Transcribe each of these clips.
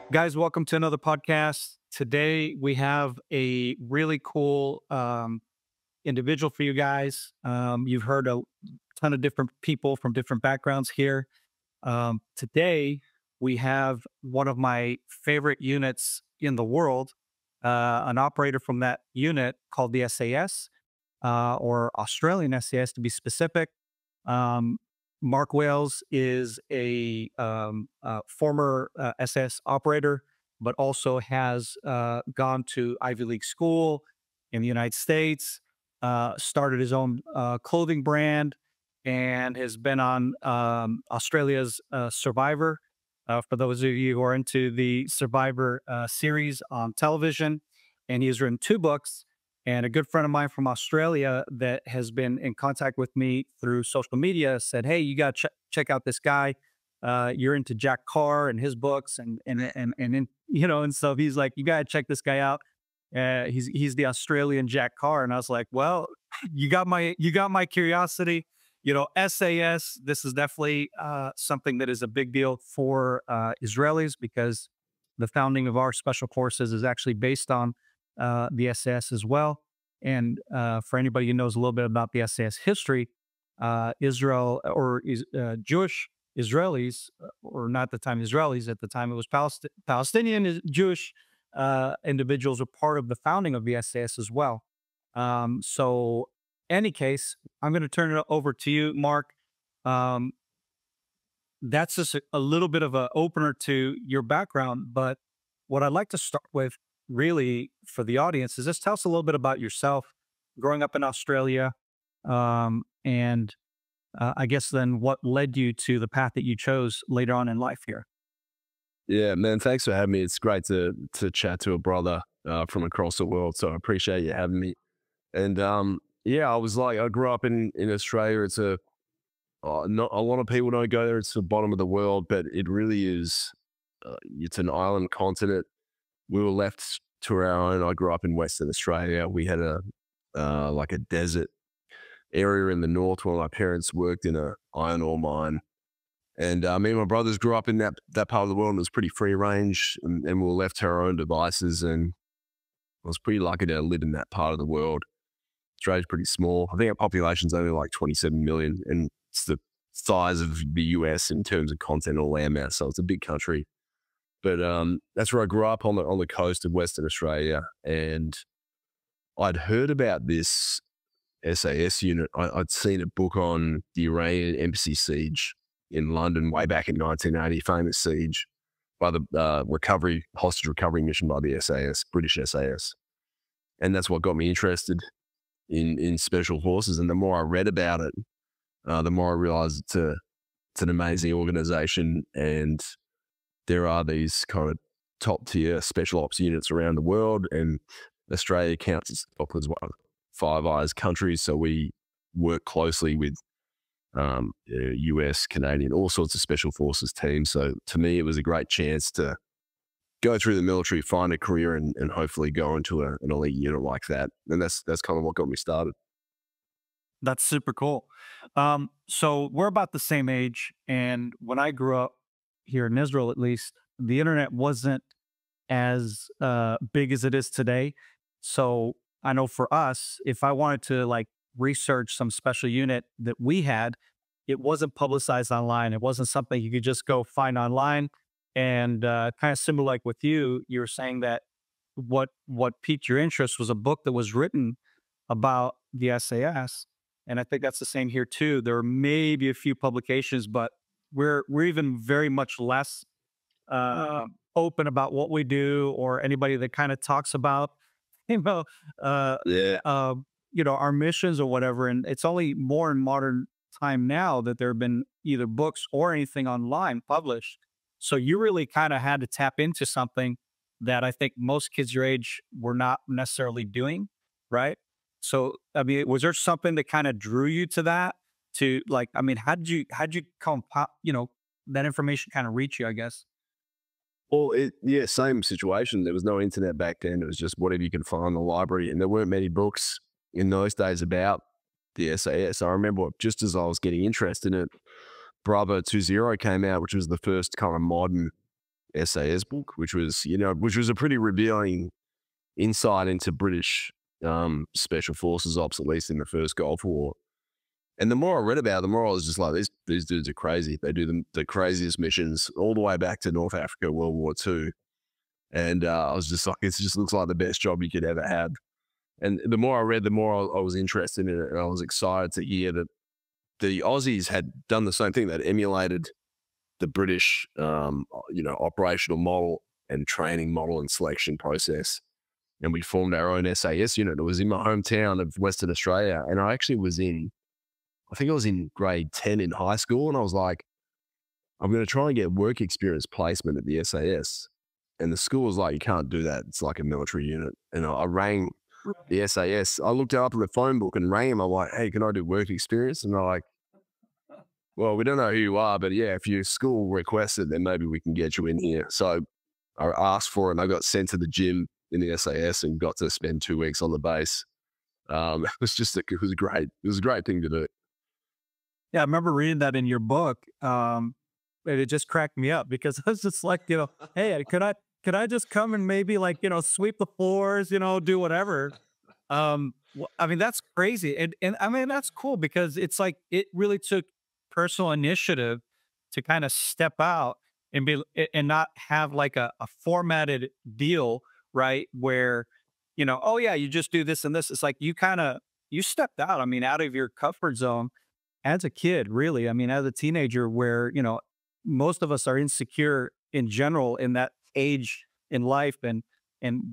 Guys, welcome to another podcast. Today we have a really cool individual for you guys. You've heard a ton of different people from different backgrounds here. Today we have one of my favorite units in the world, an operator from that unit called the SAS, or Australian SAS to be specific. Um, Mark Wales is a former SS operator, but also has gone to Ivy League school in the United States, started his own clothing brand, and has been on Australia's Survivor. For those of you who are into the Survivor series on television, and he has written two books. And a good friend of mine from Australia that has been in contact with me through social media said, "Hey, you got to check out this guy. You're into Jack Carr and his books, and so he's like, you got to check this guy out. He's the Australian Jack Carr." And I was like, "Well, you got my curiosity. SAS. This is definitely something that is a big deal for Israelis because the founding of our special forces is actually based on the SAS as well. And for anybody who knows a little bit about the SAS history, Israel or Jewish Israelis, or not at the time Israelis, at the time it was Palestinian Jewish individuals, were part of the founding of the SAS as well. So, any case, I'm going to turn it over to you, Mark. Um, that's just a little bit of an opener to your background, but what I'd like to start with really for the audience is just tell us a little bit about yourself growing up in Australia. And I guess then what led you to the path that you chose later on in life here? Yeah, man, thanks for having me. It's great to chat to a brother from across the world. So I appreciate you having me. And yeah, I grew up in Australia. It's not a lot of people don't go there. It's the bottom of the world, but it really is. It's an island continent. We were left to our own. I grew up in Western Australia. We had a like a desert area in the north where my parents worked in a iron ore mine. And me and my brothers grew up in that part of the world, and it was pretty free range, and we were left to our own devices. And I was pretty lucky to live in that part of the world. Australia's pretty small. I think our population's only like 27 million, and it's the size of the US in terms of continental landmass. So it's a big country. But that's where I grew up on the coast of Western Australia, and I'd heard about this SAS unit. I'd seen a book on the Iranian embassy siege in London way back in 1980, famous siege by the hostage recovery mission by the SAS, British SAS. And that's what got me interested in special forces. And the more I read about it, the more I realized it's an amazing organization. And there are these kind of top tier special ops units around the world. And Australia counts as one of Five Eyes countries. So we work closely with US, Canadian, all sorts of special forces teams. So to me, it was a great chance to go through the military, find a career, and hopefully go into an elite unit like that. And that's kind of what got me started. That's super cool. So we're about the same age. And when I grew up here in Israel, at least, the internet wasn't as big as it is today. So I know for us, if I wanted to like research some special unit that we had, it wasn't publicized online. It wasn't something you could just go find online. And kind of similar, like with you, you were saying that what piqued your interest was a book that was written about the SAS, and I think that's the same here too. There are maybe a few publications, but we're even very much less open about what we do, or anybody that kind of talks about you know uh, Yeah. uh, our missions or whatever. And it's only more in modern time now that there have been either books or anything online published. So you really kind of had to tap into something that I think most kids your age were not necessarily doing, right? So I mean, was there something that kind of drew you to that? To like, I mean, how did you come, that information kind of reach you? I guess. Well, yeah, same situation. There was no internet back then. It was just whatever you could find in the library. And there weren't many books in those days about the SAS. I remember just as I was getting interested in it, Bravo 20 came out, which was the first kind of modern SAS book, which was a pretty revealing insight into British special forces ops, at least in the first Gulf War. And the more I read about it, the more I was just like, these dudes are crazy. They do the craziest missions all the way back to North Africa, World War II. And I was just like, it just looks like the best job you could ever have. And the more I read, the more I was interested in it. And I was excited to hear that the Aussies had done the same thing. They'd emulated the British, operational model and training model and selection process. And we formed our own SAS unit. It was in my hometown of Western Australia. And I think I was in grade 10 in high school. And I was like, I'm going to try and get work experience placement at the SAS. And the school was like, you can't do that. It's like a military unit. And I rang the SAS. I looked it up in the phone book and rang him. I'm like, hey, can I do work experience? And they're like, well, we don't know who you are, but yeah, if your school requests it, then maybe we can get you in here. So I asked for it and I got sent to the gym in the SAS and got to spend 2 weeks on the base. It was great. It was a great thing to do. Yeah, I remember reading that in your book, and it just cracked me up because I was just like, "Hey, could I just come and maybe like, sweep the floors, do whatever?" I mean, that's crazy, and I mean that's cool because it's like it really took personal initiative to kind of step out and and not have like a formatted deal, right? Where oh yeah, you just do this and this. It's like you stepped out. I mean, out of your comfort zone as a kid, really. I mean, as a teenager, where most of us are insecure in general in that age in life, and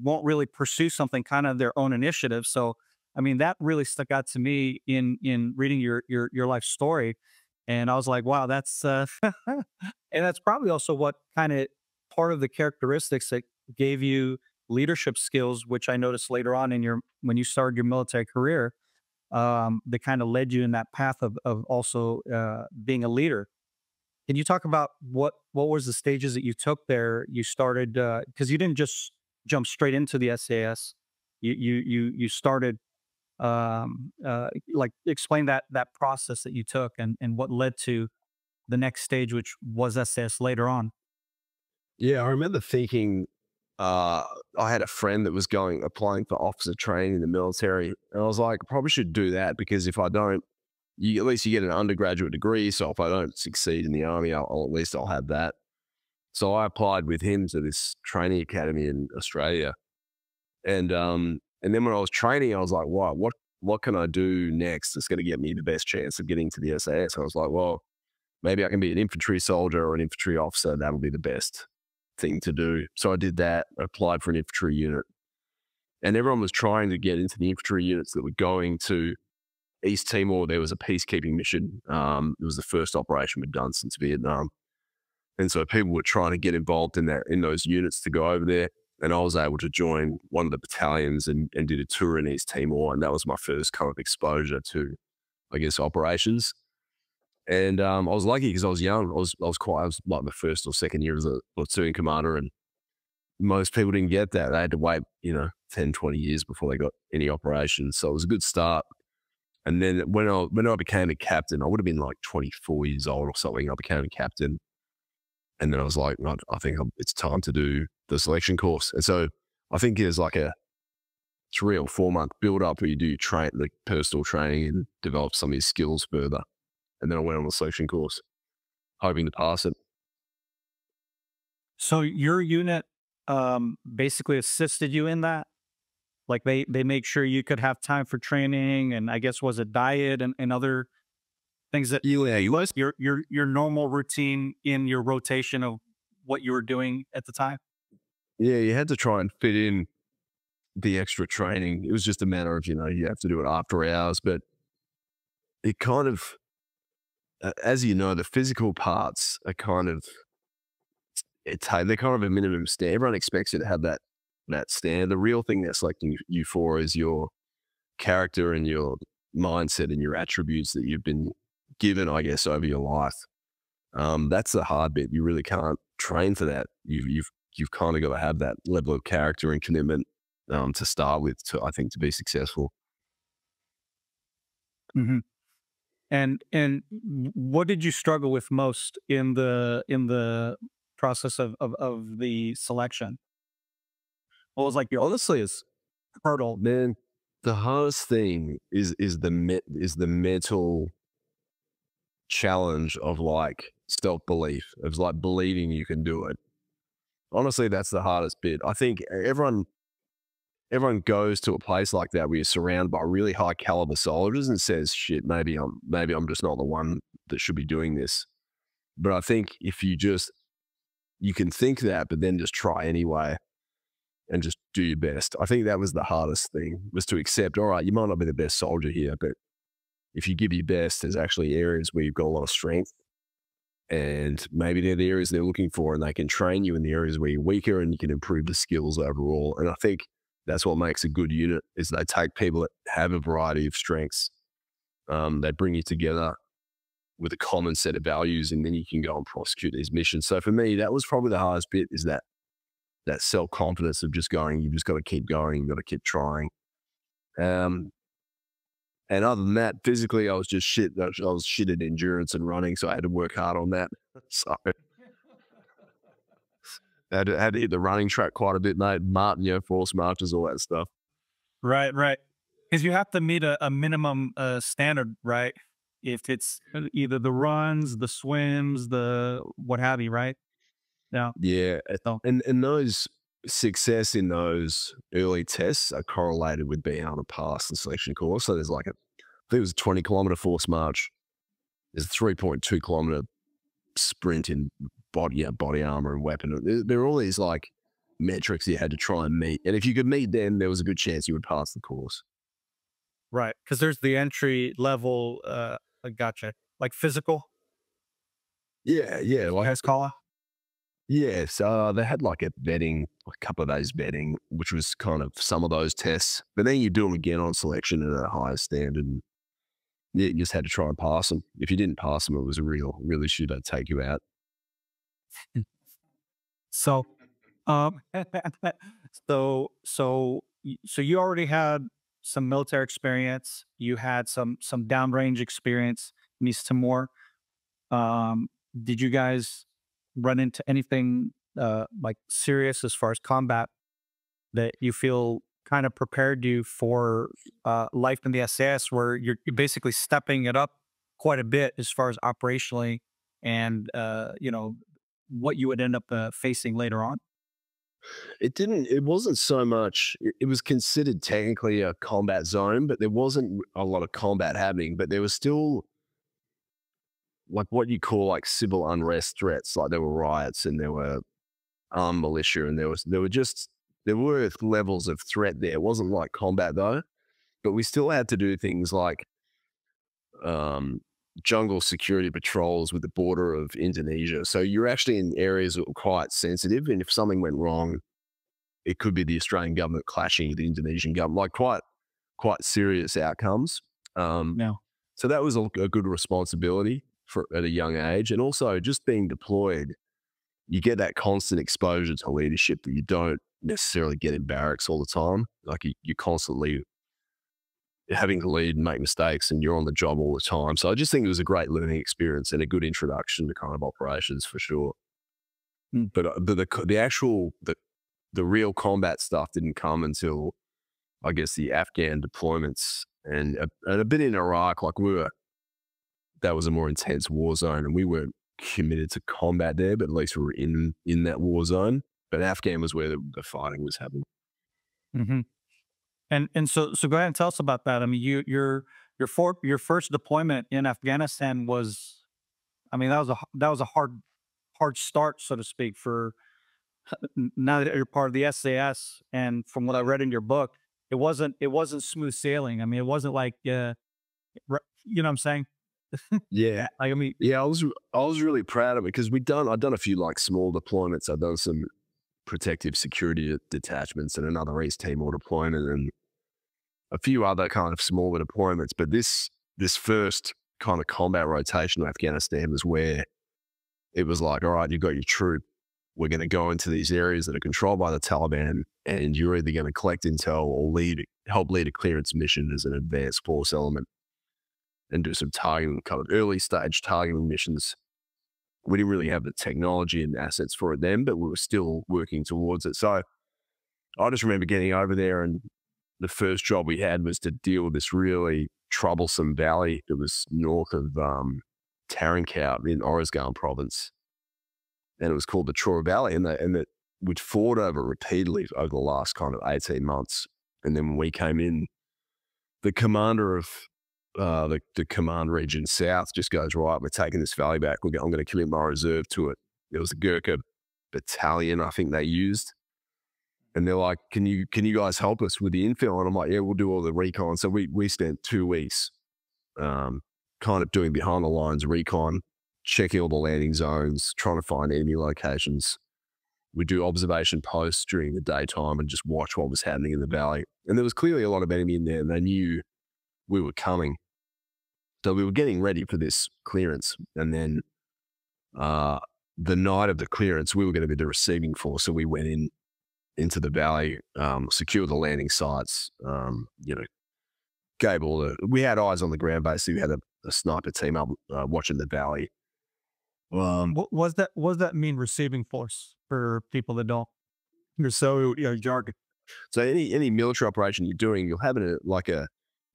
won't really pursue something kind of their own initiative. So, I mean, that really stuck out to me in reading your life story, and I was like, wow, that's and that's probably also what kind of part of the characteristics that gave you leadership skills, which I noticed later on in your when you started your military career, that kind of led you in that path of also being a leader. Can you talk about what was the stages that you took there? You started because you didn't just jump straight into the SAS. You started like explain that process that you took and what led to the next stage, which was SAS later on. Yeah, I remember thinking, uh, I had a friend that was applying for officer training in the military. And I was like, I probably should do that because if I don't, at least you get an undergraduate degree. So if I don't succeed in the army, at least I'll have that. So I applied with him to this training academy in Australia. And then when I was training, I was like, wow, what can I do next that's going to get me the best chance of getting to the SAS? I was like, well, maybe I can be an infantry soldier or an infantry officer. That'll be the best thing to do. So I did that, applied for an infantry unit. And everyone was trying to get into the infantry units that were going to East Timor. There was a peacekeeping mission. It was the first operation we'd done since Vietnam. And so people were trying to get involved in those units to go over there. And I was able to join one of the battalions and did a tour in East Timor. And that was my first kind of exposure to, I guess, operations. And I was lucky because I was young. I was like the first or second year as a platoon commander. And most people didn't get that. They had to wait, 10, 20 years before they got any operations. So it was a good start. And then when I became a captain, I would have been like 24 years old or something. I became a captain. And then I was like, I think it's time to do the selection course. And so I think there's like a 3 or 4 month build up where you do like personal training and develop some of your skills further. And then I went on the selection course, hoping to pass it. So your unit basically assisted you in that. Like they make sure you could have time for training, and I guess was it diet and other things that Yeah, you was. your normal routine in your rotation of what you were doing at the time? Yeah, you had to try and fit in the extra training. It was just a matter of, you have to do it after hours, but it kind of, as you know, the physical parts are kind of, they're kind of a minimum standard. Everyone expects you to have that standard. The real thing that's selecting you for is your character and your mindset and your attributes that you've been given, I guess, over your life. That's the hard bit. You really can't train for that. You've kind of got to have that level of character and commitment to start with, I think, to be successful. Hmm. And what did you struggle with most in the process of the selection? What was like your Honestly, it's hurdle? man, the hardest thing is the mental challenge of like self belief. Of like believing you can do it. Honestly, that's the hardest bit. I think everyone goes to a place like that where you're surrounded by really high caliber soldiers and says, "Shit, maybe I'm just not the one that should be doing this." But I think if you can think that, but then just try anyway and just do your best. I think that was the hardest thing, was to accept, all right, you might not be the best soldier here, but if you give your best, there's actually areas where you've got a lot of strength, and maybe they're the areas they're looking for, and they can train you in the areas where you're weaker, and you can improve the skills overall. And I think that's what makes a good unit, is they take people that have a variety of strengths. They bring you together with a common set of values, and then you can go and prosecute these missions. So for me, that was probably the hardest bit, is that self-confidence of just going, you've just got to keep going, you've got to keep trying. Um, and other than that, physically, I was just shit. I was shit at endurance and running, so I had to work hard on that. So I had to hit the running track quite a bit, mate. Martin, force marches, all that stuff. Right, right. Because you have to meet a minimum standard, right? If it's either the runs, the swims, the what have you, right? Yeah. Yeah, So and those success in those early tests are correlated with being able to pass the selection course. So there's like I think it was a 20-kilometer force march. There's a 3.2-kilometer sprint in body armor and weapon. There are all these like metrics you had to try and meet, and if you could meet them, there was a good chance you would pass the course. right, because there's the entry level. I gotcha. Like physical, Yeah, yeah, you like guys call it. yeah. So they had like a couple of days vetting, which was kind of some of those tests. But then you do them again on selection at a higher standard. And yeah, you just had to try and pass them. If you didn't pass them, it was a real issue. They'd take you out. So, um, so you already had some military experience. You had some downrange experience. Needs some more. Um, did you guys run into anything like serious as far as combat that you feel kind of prepared you for life in the SAS, where you're basically stepping it up quite a bit as far as operationally and what you would end up facing later on? It wasn't so much, it was considered technically a combat zone, but there wasn't a lot of combat happening. But there was still like what you call like civil unrest threats. Like there were riots and there were armed militia, and there were levels of threat there. It wasn't like combat though, but we still had to do things like um, jungle security patrols with the border of Indonesia. So you're actually in areas that were quite sensitive, and if something went wrong, it could be the Australian government clashing with the Indonesian government, like quite serious outcomes. Um, No. so that was a good responsibility for at a young age, and also just being deployed, you get that constant exposure to leadership that you don't necessarily get in barracks all the time. Like you're constantly having to lead and make mistakes, and you're on the job all the time. So I just think it was a great learning experience and a good introduction to kind of operations for sure. Mm. But the real combat stuff didn't come until, I guess, the Afghan deployments and a bit in Iraq. Like that was a more intense war zone, and we weren't committed to combat there, but at least we were in that war zone. But Afghan was where the fighting was happening. Hmm. And so go ahead and tell us about that. I mean, your first deployment in Afghanistan was, I mean, that was a hard start, so to speak, for now that you're part of the SAS. And from what I read in your book, it wasn't smooth sailing. I mean, it wasn't like you know what I'm saying? Yeah, Like, I mean, yeah, I was really proud of it because I'd done a few like small deployments. I'd done some protective security detachments and another East Timor deployment and a few other kind of smaller deployments. But this first kind of combat rotation in Afghanistan was where it was like, all right, you've got your troop. We're going to go into these areas that are controlled by the Taliban, and you're either going to collect intel or help lead a clearance mission as an advanced force element and do some targeting, kind of early stage targeting missions. We didn't really have the technology and assets for it then, but we were still working towards it. So I just remember getting over there, and the first job we had was to deal with this really troublesome valley that was north of Tarankout in Oruzgan province, and it was called the Trora Valley, and that we'd fought over repeatedly over the last kind of 18 months. And then when we came in, the commander of the command region south just goes, right, we're taking this valley back. I'm going to commit my reserve to it. It was a Gurkha battalion, I think they used. And they're like, can you guys help us with the infill? And I'm like, yeah, we'll do all the recon. So we spent 2 weeks kind of doing behind the lines recon, checking all the landing zones, trying to find enemy locations. We do observation posts during the daytime and just watch what was happening in the valley. And there was clearly a lot of enemy in there, and they knew we were coming. So we were getting ready for this clearance. And then the night of the clearance, we were going to be the receiving force. So we went into the valley, secured the landing sites, gave we had eyes on the ground, basically. We had a sniper team up watching the valley. Was that mean receiving force for people that don't? You're so jargon. So any military operation you're doing, you'll have a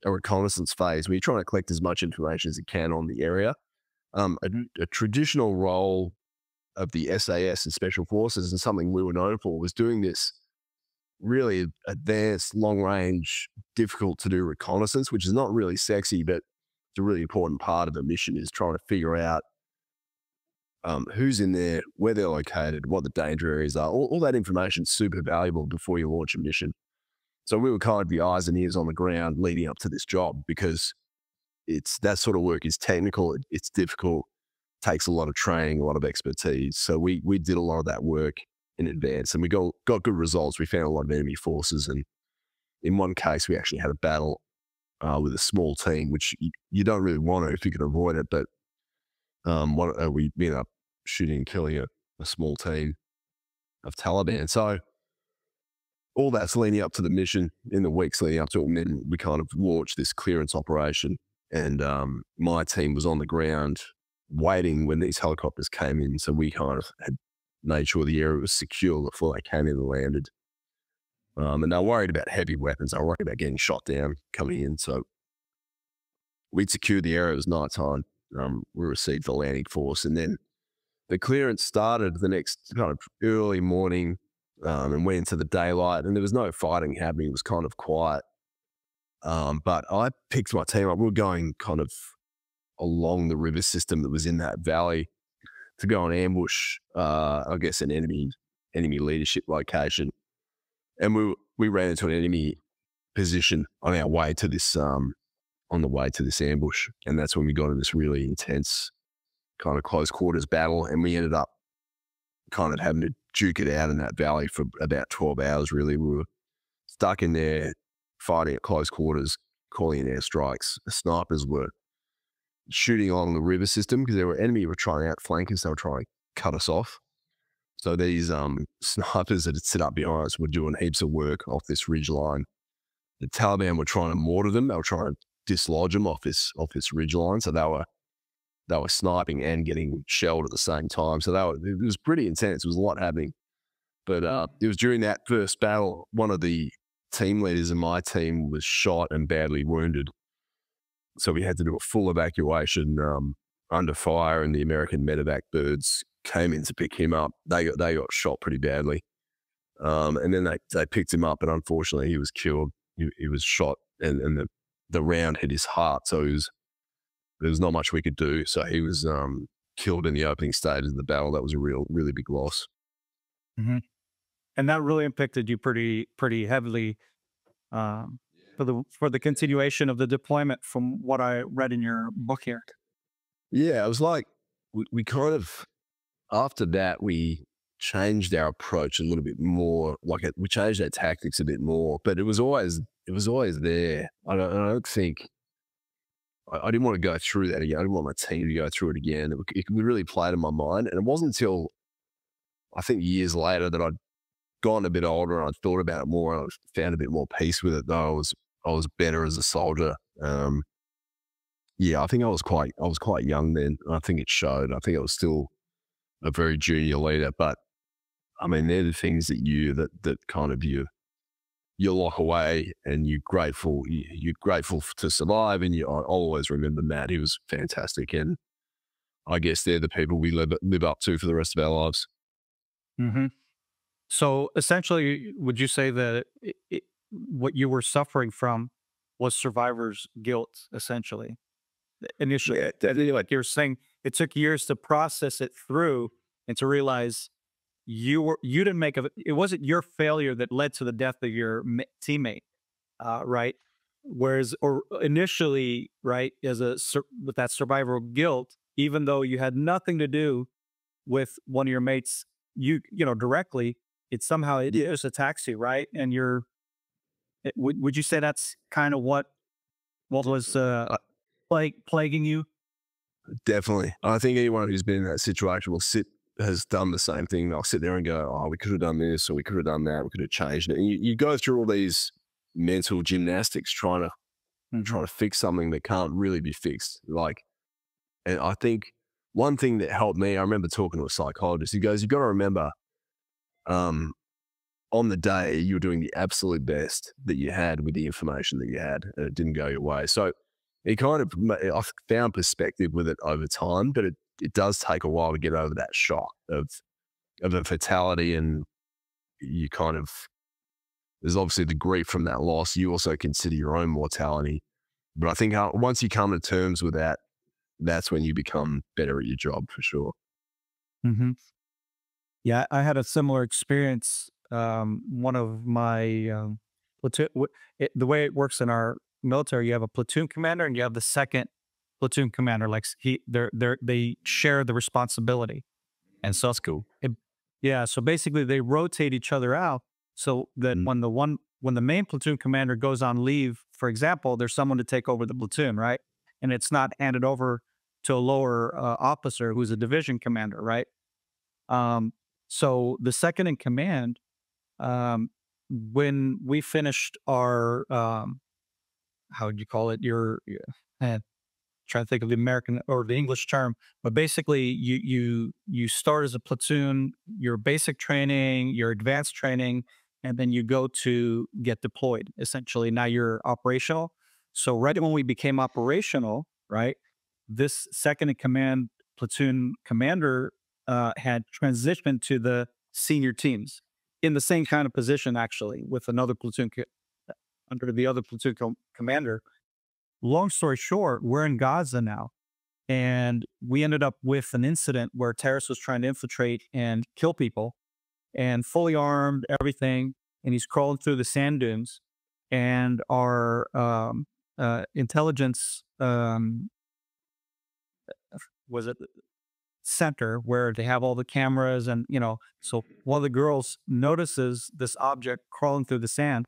reconnaissance phase where you're trying to collect as much information as you can on the area. A traditional role of the SAS and Special Forces, and something we were known for, was doing this really advanced, long-range, difficult-to-do reconnaissance, which is not really sexy, but it's a really important part of the mission, is trying to figure out who's in there, where they're located, what the danger areas are. All that information is super valuable before you launch a mission. So we were kind of the eyes and ears on the ground leading up to this job, because that sort of work is technical, it's difficult, takes a lot of training, a lot of expertise. So we did a lot of that work in advance, and we got good results. We found a lot of enemy forces, and in one case, we actually had a battle with a small team, which you don't really want to if you can avoid it. But we ended up shooting and killing a small team of Taliban. So all that's leading up to the mission, in the weeks leading up to it, and then we kind of launched this clearance operation. And my team was on the ground waiting when these helicopters came in. So we kind of had made sure the area was secure before they came in and landed. And they were worried about heavy weapons. They were worried about getting shot down coming in. So we'd secured the area. It was nighttime. We received the landing force, and then the clearance started the next kind of early morning, and went into the daylight, and there was no fighting happening. It was kind of quiet. But I picked my team up. We were going kind of along the river system that was in that valley to go and ambush, I guess, an enemy leadership location. And we ran into an enemy position on our way to this, on the way to this ambush. And that's when we got in this really intense kind of close quarters battle. And we ended up kind of having to duke it out in that valley for about 12 hours, really. We were stuck in there fighting at close quarters, calling in airstrikes. The snipers were shooting along the river system because enemy were trying to outflank us. They were trying to cut us off. So these snipers that had set up behind us were doing heaps of work off this ridge line. The Taliban were trying to mortar them. They were trying to dislodge them off this ridge line. So they were sniping and getting shelled at the same time. So it was pretty intense. There was a lot happening. But it was during that first battle, one of the team leaders in my team was shot and badly wounded. So we had to do a full evacuation under fire, and the American medevac birds came in to pick him up. They got shot pretty badly. And then they picked him up, and unfortunately he was killed. He was shot, and the round hit his heart. So there was not much we could do. So he was killed in the opening stages of the battle. That was a really big loss. Mm-hmm. And that really impacted you pretty heavily for the continuation of the deployment, from what I read in your book here. Yeah, it was like we kind of, after that, we changed our approach a little bit more. We changed our tactics a bit more, but it was always there. I don't think I didn't want to go through that again. I didn't want my team to go through it again. It really played in my mind, and it wasn't until I think years later that I'd gotten a bit older and I'd thought about it more, and I found a bit more peace with it. Though I was better as a soldier. Yeah, I think I was quite young then. I think it showed. I think I was still a very junior leader. But I mean, they're the things that that kind of you lock away, and you're grateful to survive. And I'll always remember Matt. He was fantastic. And I guess they're the people we live up to for the rest of our lives. Hmm. So essentially, would you say that what you were suffering from was survivor's guilt, essentially? Initially, Yeah, definitely. like you're saying, it took years to process it through and to realize you didn't make it wasn't your failure that led to the death of your teammate, right? Whereas, or initially, right, with that survival guilt, even though you had nothing to do with one of your mates, directly, it somehow it just attacks you, right? And would you say that's kind of what was plaguing you? Definitely. I think anyone who's been in that situation has done the same thing. They'll sit there and go, "Oh, we could have done this, or we could have done that. We could have changed it." And you go through all these mental gymnastics trying Hmm. to fix something that can't really be fixed. And I think one thing that helped me, I remember talking to a psychologist. He goes, "You've got to remember, um, on the day you were doing the absolute best that you had with the information that you had, and it didn't go your way." So it kind of, I found perspective with it over time, but it does take a while to get over that shock of a fatality. And you kind of, there's obviously the grief from that loss. You also consider your own mortality. But I think once you come to terms with that, that's when you become better at your job for sure. Hmm. Yeah, I had a similar experience. One of my platoon, the way it works in our military, you have a platoon commander and you have the second platoon commander. Like they share the responsibility, and so That's cool. it, yeah. So basically, they rotate each other out so that Mm. when the main platoon commander goes on leave, for example, there's someone to take over the platoon, right? And it's not handed over to a lower officer who's a division commander, right? Um, so the second in command, when we finished our, how would you call it? Trying to think of the American or the English term, but basically you start as a platoon, your basic training, your advanced training, and then you go to get deployed. Essentially, now you're operational. So right when we became operational, right, this second in command platoon commander had transitioned to the senior teams in the same kind of position, actually, with another under the other platoon commander. Long story short, we're in Gaza now. And we ended up with an incident where terrorists was trying to infiltrate and kill people and fully armed, everything. And he's crawling through the sand dunes. And our intelligence was it center where they have all the cameras and so one of the girls notices this object crawling through the sand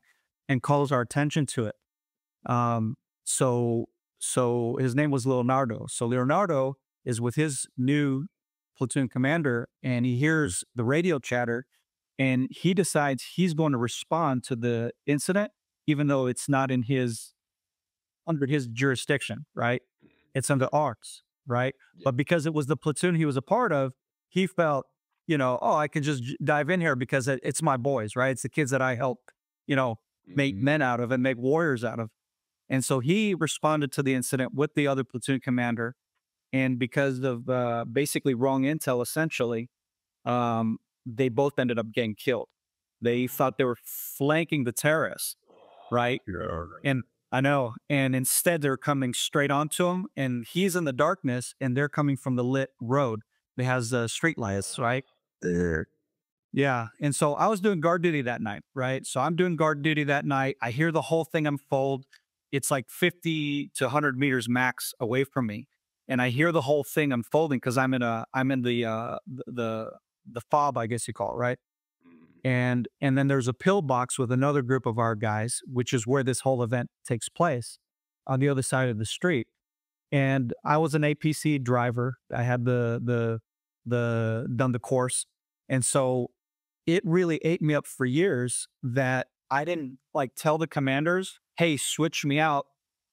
and calls our attention to it. Um, so so his name was Leonardo. So Leonardo is with his new platoon commander and he hears the radio chatter and he decides he's going to respond to the incident, even though it's not under his jurisdiction, right? It's under ours, right? But because it was the platoon he was a part of, he felt, oh, I can just dive in here because it's my boys, right? It's the kids that I help, you know, make Mhm. men out of and make warriors out of. And so he responded to the incident with the other platoon commander. And because of basically wrong intel, essentially, they both ended up getting killed. They thought they were flanking the terrorists, right? Yeah. And I know. And instead, they're coming straight onto him. And he's in the darkness and they're coming from the lit road that has street lights, right? Yeah. Yeah. And so I was doing guard duty that night, right? So I'm doing guard duty that night. I hear the whole thing unfold. It's like 50 to 100 meters max away from me. And I hear the whole thing unfolding because I'm in the fob, I guess you call it, right? And then there's a pillbox with another group of our guys, which is where this whole event takes place on the other side of the street. And I was an APC driver. I had the done the course. And so it really ate me up for years that I didn't like tell the commanders, hey, switch me out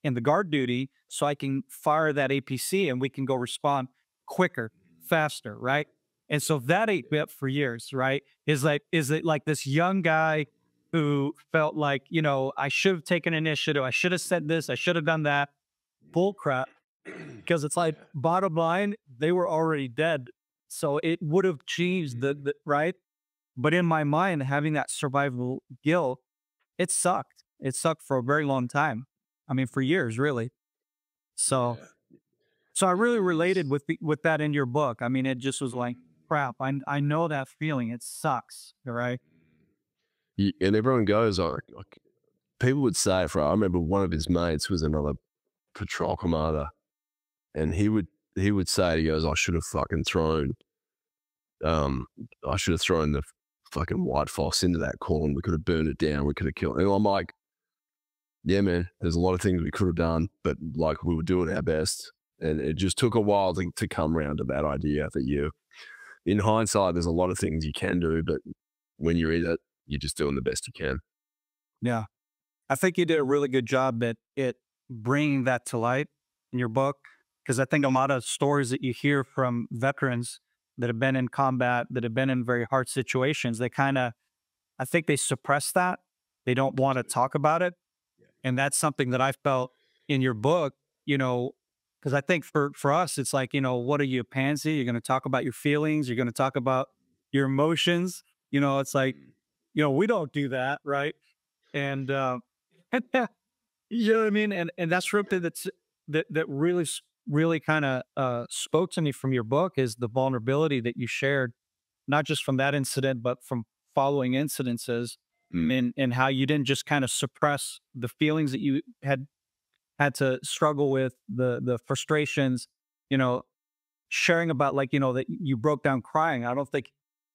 in the guard duty so I can fire that APC and we can go respond quicker, faster, right? And so that ate me up for years, right? Is it like this young guy who felt like, I should have taken initiative. I should have said this. I should have done that. Bull crap. Because it's like, Yeah. bottom line, they were already dead. So it would have changed the right. But in my mind, having that survival guilt, it sucked. It sucked for a very long time. I mean, for years, really. So Yeah. so I It really related is. with that in your book. I mean, it just was like, crap. I know that feeling. It sucks. All right. And everyone goes, like, people would say, for I remember one of his mates was another patrol commander, and he would say, he goes, um, I should have thrown the fucking white fox into that corn. We could have burned it down. We could have killed it. And I'm like, yeah, man, there's a lot of things we could have done, but like we were doing our best. And it just took a while to come around to that idea that in hindsight, there's a lot of things you can do, but when you're in it, you're just doing the best you can. Yeah. I think you did a really good job at bringing that to light in your book. Because I think a lot of stories that you hear from veterans that have been in combat, that have been in very hard situations, they kind of, I think they suppress that. They don't want to talk about it. And that's something that I felt in your book, because I think for us, it's like, what are you, a pansy? You're going to talk about your feelings. You're going to talk about your emotions. It's like, we don't do that. Right. And, you know what I mean? And that's something that really, really kind of spoke to me from your book is the vulnerability that you shared, not just from that incident, but from following incidences Mm. and how you didn't just kind of suppress the feelings that you had to struggle with, the frustrations, you know, sharing about like, that you broke down crying. I don't think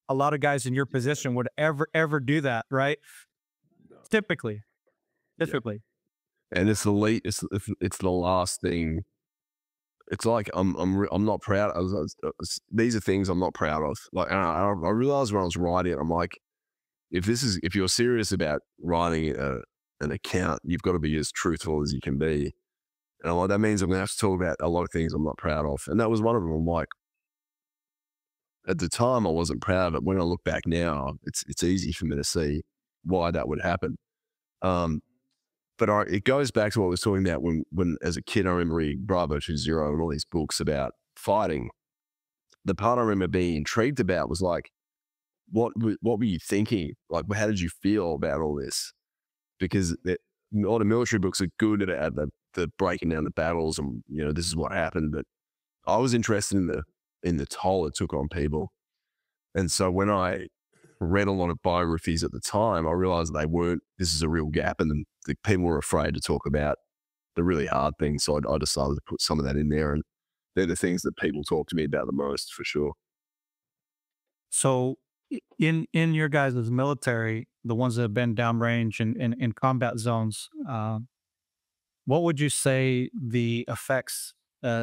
a lot of guys in your Yeah. position would ever do that, right? No. Typically, Yeah. typically. And it's the late, it's the last thing. It's like I'm not proud. These are things I'm not proud of. Like I realized when I was writing it, I'm like, if you're serious about writing an account, you've got to be as truthful as you can be. And I'm like, that means I'm gonna have to talk about a lot of things I'm not proud of. And that was one of them. I'm like, at the time I wasn't proud of it. When I look back now, it's easy for me to see why that would happen. Um, but it goes back to what I was talking about when as a kid, I remember reading Bravo 20 and all these books about fighting. The part I remember being intrigued about was like, what were you thinking? Like, how did you feel about all this? Because all the military books are good at the breaking down the battles and this is what happened. But I was interested in the toll it took on people. And so when I read a lot of biographies at the time, I realized they weren't. This is a real gap, and the people were afraid to talk about the really hard things. So I decided to put some of that in there, and they're the things that people talk to me about the most, for sure. So in your guys' military, the ones that have been downrange and in combat zones, what would you say the effects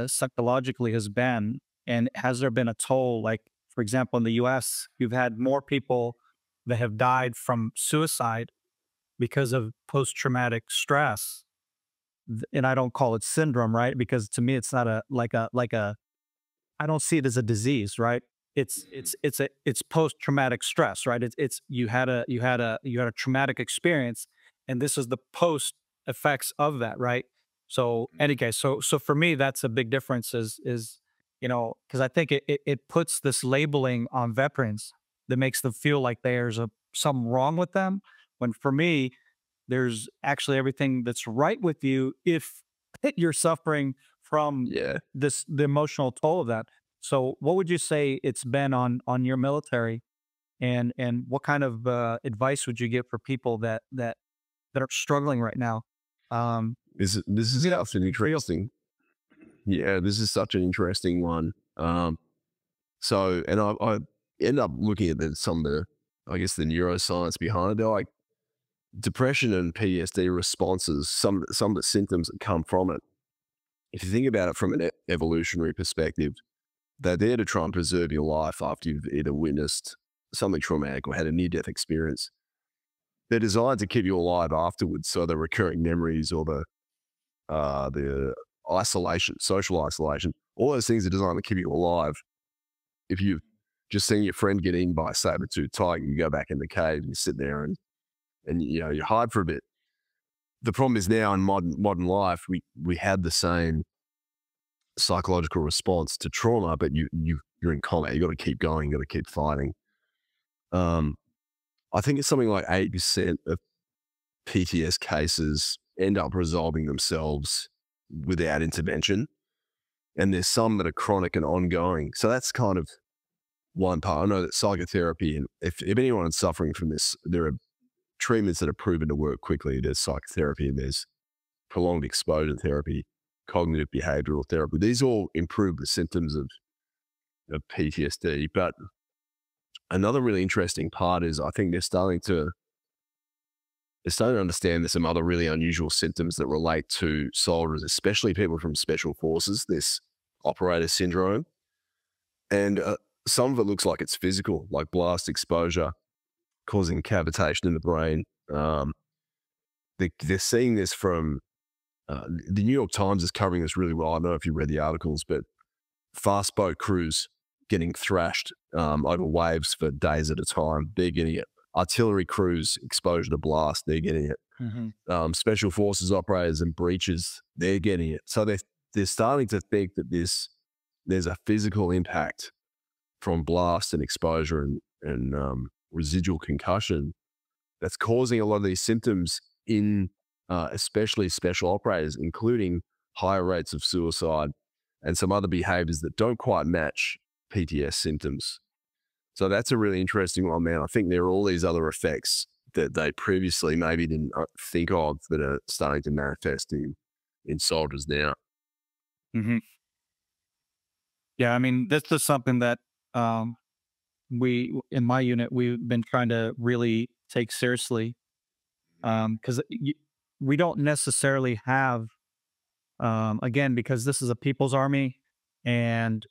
psychologically has been? And has there been a toll? Like, for example, in the US, you've had more people that have died from suicide because of post traumatic stress. And I don't call it syndrome, right? Because to me, it's not a I don't see it as a disease, right? It's post traumatic stress, right? It's you had a traumatic experience, and this is the post effects of that, right? So anyway, so for me, that's a big difference. Is because I think it puts this labeling on veterans that makes them feel like there's something wrong with them. When for me, there's actually everything that's right with you if you're suffering from Yeah. the emotional toll of that. So what would you say it's been on your military and what kind of advice would you give for people that are struggling right now? Um, This is you know, such an real interesting. Yeah, this is such an interesting one. And I end up looking at some of the, I guess, the neuroscience behind it. They're like depression and PTSD responses. Some of the symptoms that come from it. If you think about it from an evolutionary perspective, they're there to try and preserve your life after you've either witnessed something traumatic or had a near-death experience. They're designed to keep you alive afterwards. So the recurring memories or the isolation, social isolation, all those things are designed to keep you alive. If you've just seeing your friend get eaten by a saber-toothed tiger, you go back in the cave, you sit there and you know, you hide for a bit. The problem is now in modern life, we had the same psychological response to trauma, but you're in combat. You got to keep going. You got to keep fighting. Um, I think it's something like 80% of PTS cases end up resolving themselves without intervention, and there's some that are chronic and ongoing. So that's kind of one part. I know that psychotherapy, and if anyone is suffering from this, there are treatments that are proven to work quickly. There's psychotherapy and there's prolonged exposure therapy, cognitive behavioral therapy. These all improve the symptoms of PTSD. But another really interesting part is I think they're starting to understand there's some other really unusual symptoms that relate to soldiers, especially people from special forces, this operator syndrome. And some of it looks like it's physical, like blast exposure causing cavitation in the brain. They're seeing this from the New York Times is covering this really well. I don't know if you read the articles, but fast boat crews getting thrashed over waves for days at a time. They're getting it. Artillery crews, exposure to blast, they're getting it. Special forces operators and breaches, they're getting it. So they're starting to think that there's a physical impact from blast and exposure and residual concussion that's causing a lot of these symptoms in especially special operators, including higher rates of suicide and some other behaviors that don't quite match PTS symptoms. So that's a really interesting one, man. I think there are all these other effects that they previously maybe didn't think of that are starting to manifest in soldiers now. Hmm. Yeah, I mean, this is something that um, we in my unit we've been trying to really take seriously because we don't necessarily have again because this is a people's army and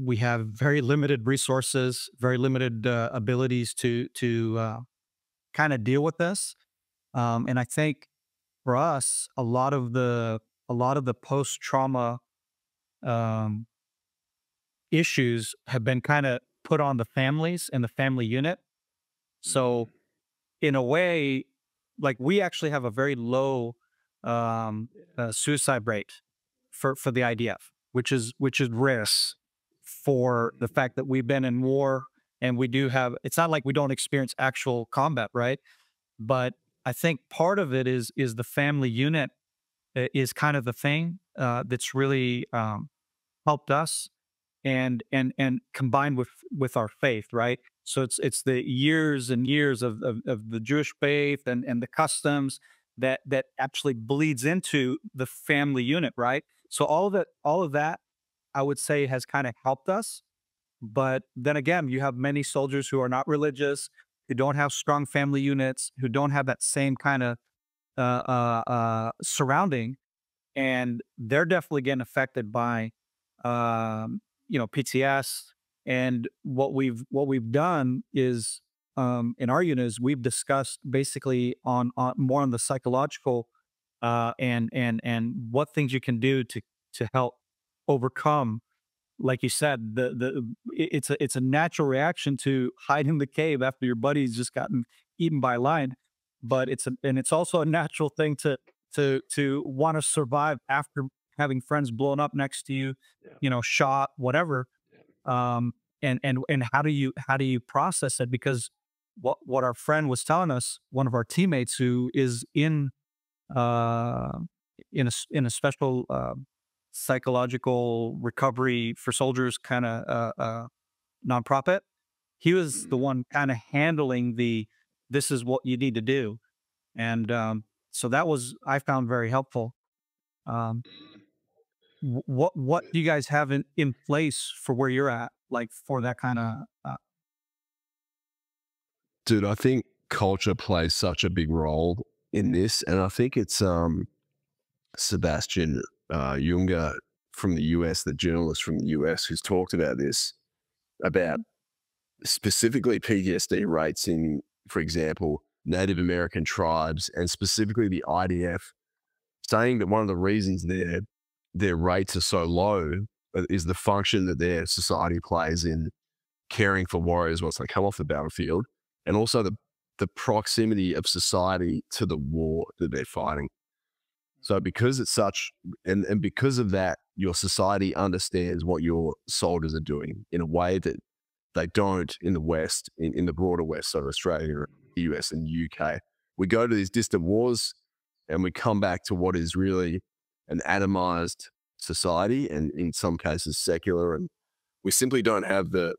we have very limited resources, very limited abilities to kind of deal with this. And I think for us, a lot of the post trauma um, issues have been kind of put on the families and the family unit. So in a way, like we actually have a very low suicide rate for the IDF, which is risks for the fact that we've been in war and we do have. It's not like we don't experience actual combat, right? But I think part of it is the family unit is kind of the thing that's really helped us and combined with our faith, right? So it's the years and years of the Jewish faith and the customs that actually bleeds into the family unit, right? So all of that I would say has kind of helped us. But then again, you have many soldiers who are not religious, who don't have strong family units, who don't have that same kind of surrounding, and they're definitely getting affected by PTS. And what we've done is in our unit is we've discussed basically on more on the psychological and what things you can do to help overcome, like you said, it's a natural reaction to hide in the cave after your buddy's just gotten eaten by a lion, but it's also a natural thing to want to survive after having friends blown up next to you, Yeah. shot, whatever. Um, and how do you process it? Because what our friend was telling us, one of our teammates who is uh, in a special psychological recovery for soldiers kind of nonprofit. He was the one kind of handling this is what you need to do, and so that was I found very helpful. Um, what do you guys have in place for where you're at, like for that kind of? Dude, I think culture plays such a big role in this. And I think it's Sebastian Junger from the US, the journalist from the US, who's talked about this, about specifically PTSD rates in, for example, Native American tribes and specifically the IDF, saying that one of the reasons their rates are so low is the function that their society plays in caring for warriors once they come off the battlefield, and also the proximity of society to the war that they're fighting. So because it's such, and because of that, your society understands what your soldiers are doing in a way that they don't in the West, in the broader West, so Australia, the US, and UK. We go to these distant wars and we come back to what is really an atomized society, and in some cases secular. And we simply don't have the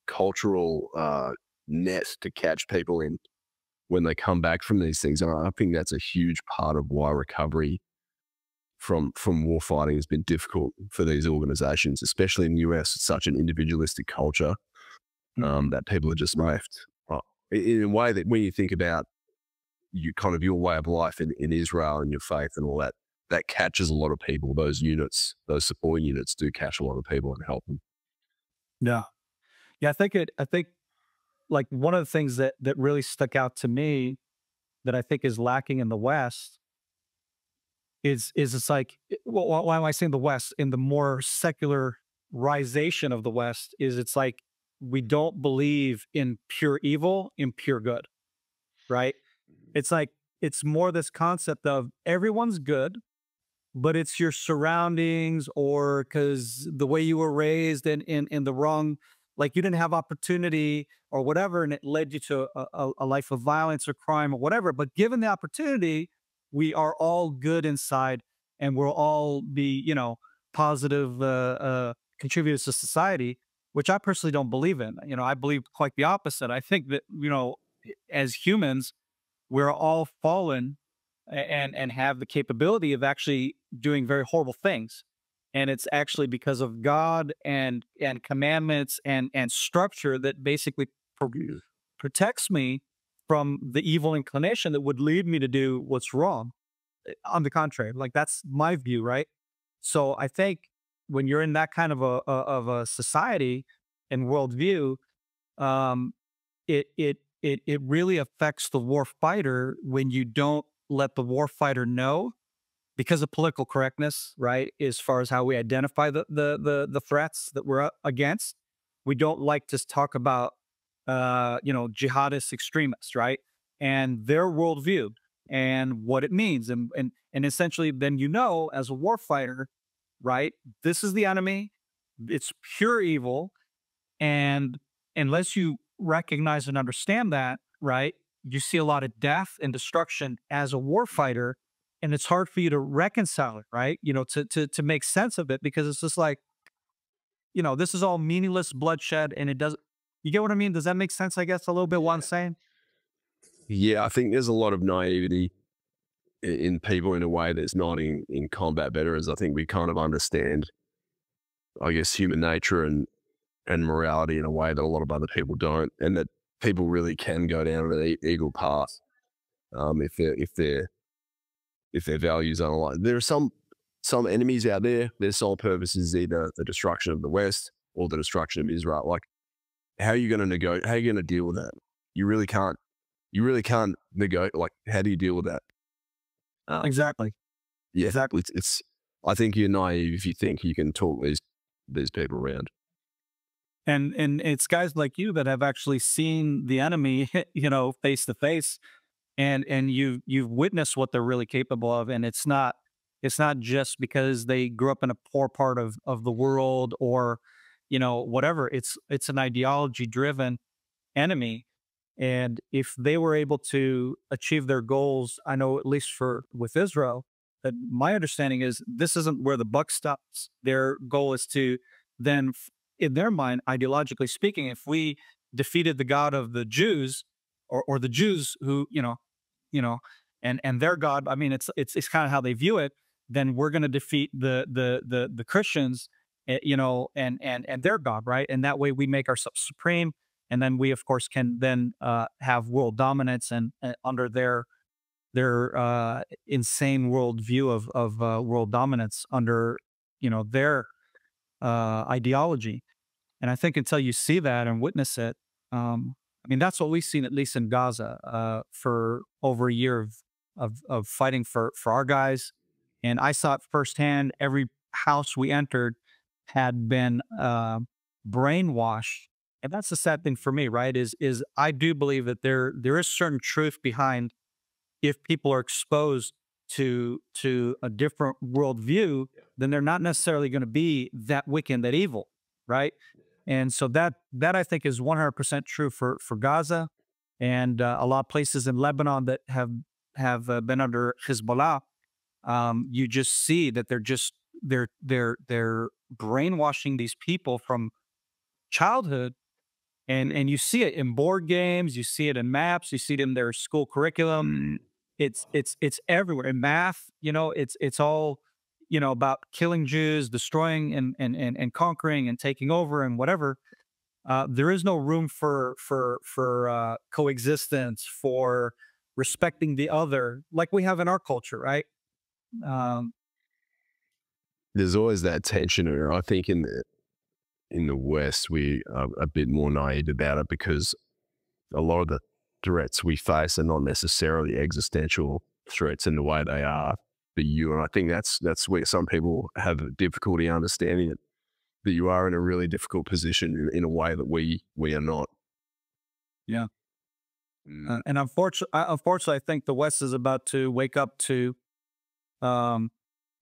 cultural net to catch people in when they come back from these things. And I think that's a huge part of why recovery from war fighting has been difficult for these organizations, especially in the US. It's such an individualistic culture that people are just left in a way that when you think about you kind of your way of life in Israel and your faith and all that, that catches a lot of people. Those units, those supporting units do catch a lot of people and help them. Yeah. Yeah. I think like one of the things that really stuck out to me that I think is lacking in the West is it's like, well, why am I saying the West? In the more secularization of the West, is it's like we don't believe in pure evil, in pure good, right? It's like it's more this concept of everyone's good, but it's your surroundings or because the way you were raised in the wrong, like you didn't have opportunity or whatever, and it led you to a life of violence or crime or whatever. But given the opportunity, we are all good inside, and we'll all be, positive contributors to society, which I personally don't believe in. I believe quite the opposite. I think that as humans, we're all fallen and have the capability of actually doing very horrible things. And it's actually because of God and commandments and structure that basically pro- Yeah. protects me from the evil inclination that would lead me to do what's wrong. On the contrary, like that's my view, right? So I think when you're in that kind of a society and worldview, um, it really affects the war fighter when you don't let the war fighter know because of political correctness, right? As far as how we identify the threats that we're against, we don't like to talk about jihadist extremists, right? And their worldview and what it means, and essentially, then as a war fighter, right? This is the enemy. It's pure evil, and unless you recognize and understand that, right, you see a lot of death and destruction as a warfighter, and it's hard for you to reconcile it, right? To make sense of it because it's just like, this is all meaningless bloodshed, and it doesn't. You get what I mean? Does that make sense? I guess a little bit what I'm saying. Yeah, I think there's a lot of naivety in people in a way that's not in combat veterans. I think we kind of understand, I guess, human nature and morality in a way that a lot of other people don't, and that people really can go down an eagle path if their values aren't aligned. There are some enemies out there. Their sole purpose is either the destruction of the West or the destruction of Israel. Like, how are you going to negotiate? How are you going to deal with that? You really can't. You really can't negotiate. Like, how do you deal with that? Exactly. Yeah, Exactly. it's. I think you're naive if you think you can talk these people around. And it's guys like you that have actually seen the enemy, face to face, and you've witnessed what they're really capable of, and it's not just because they grew up in a poor part of the world or whatever. It's an ideology driven enemy, and if they were able to achieve their goals, I know at least for with Israel, that my understanding is this isn't where the buck stops. Their goal is to then in their mind, ideologically speaking, if we defeated the God of the Jews, or the Jews who you know, and their God. I mean, it's kind of how they view it. Then we're going to defeat the Christians, and their God, right? And that way we make ourselves supreme, and then we, of course, can then have world dominance and under their insane world view of world dominance under their ideology. And I think until you see that and witness it, I mean, that's what we've seen, at least in Gaza, for over a year of fighting for our guys. And I saw it firsthand. Every house we entered had been brainwashed And that's the sad thing for me, right? Is I do believe that there is certain truth behind if people are exposed to a different worldview, then they're not necessarily going to be that wicked and that evil, right? And so that I think is 100% true for Gaza and a lot of places in Lebanon that have been under Hezbollah. You just see that they're brainwashing these people from childhood, and you see it in board games, you see it in maps, you see it in their school curriculum. Mm. It's everywhere. In math, it's all, about killing Jews, destroying and conquering and taking over and whatever. There is no room for coexistence, for respecting the other, like we have in our culture, right? Um, There's always that tension, and I think in the West we are a bit more naive about it because a lot of the threats we face are not necessarily existential threats in the way they are for you. And I think that's where some people have difficulty understanding it, that you are in a really difficult position in a way that we are not. yeah, Mm. and unfortunately, I think the West is about to wake up to um,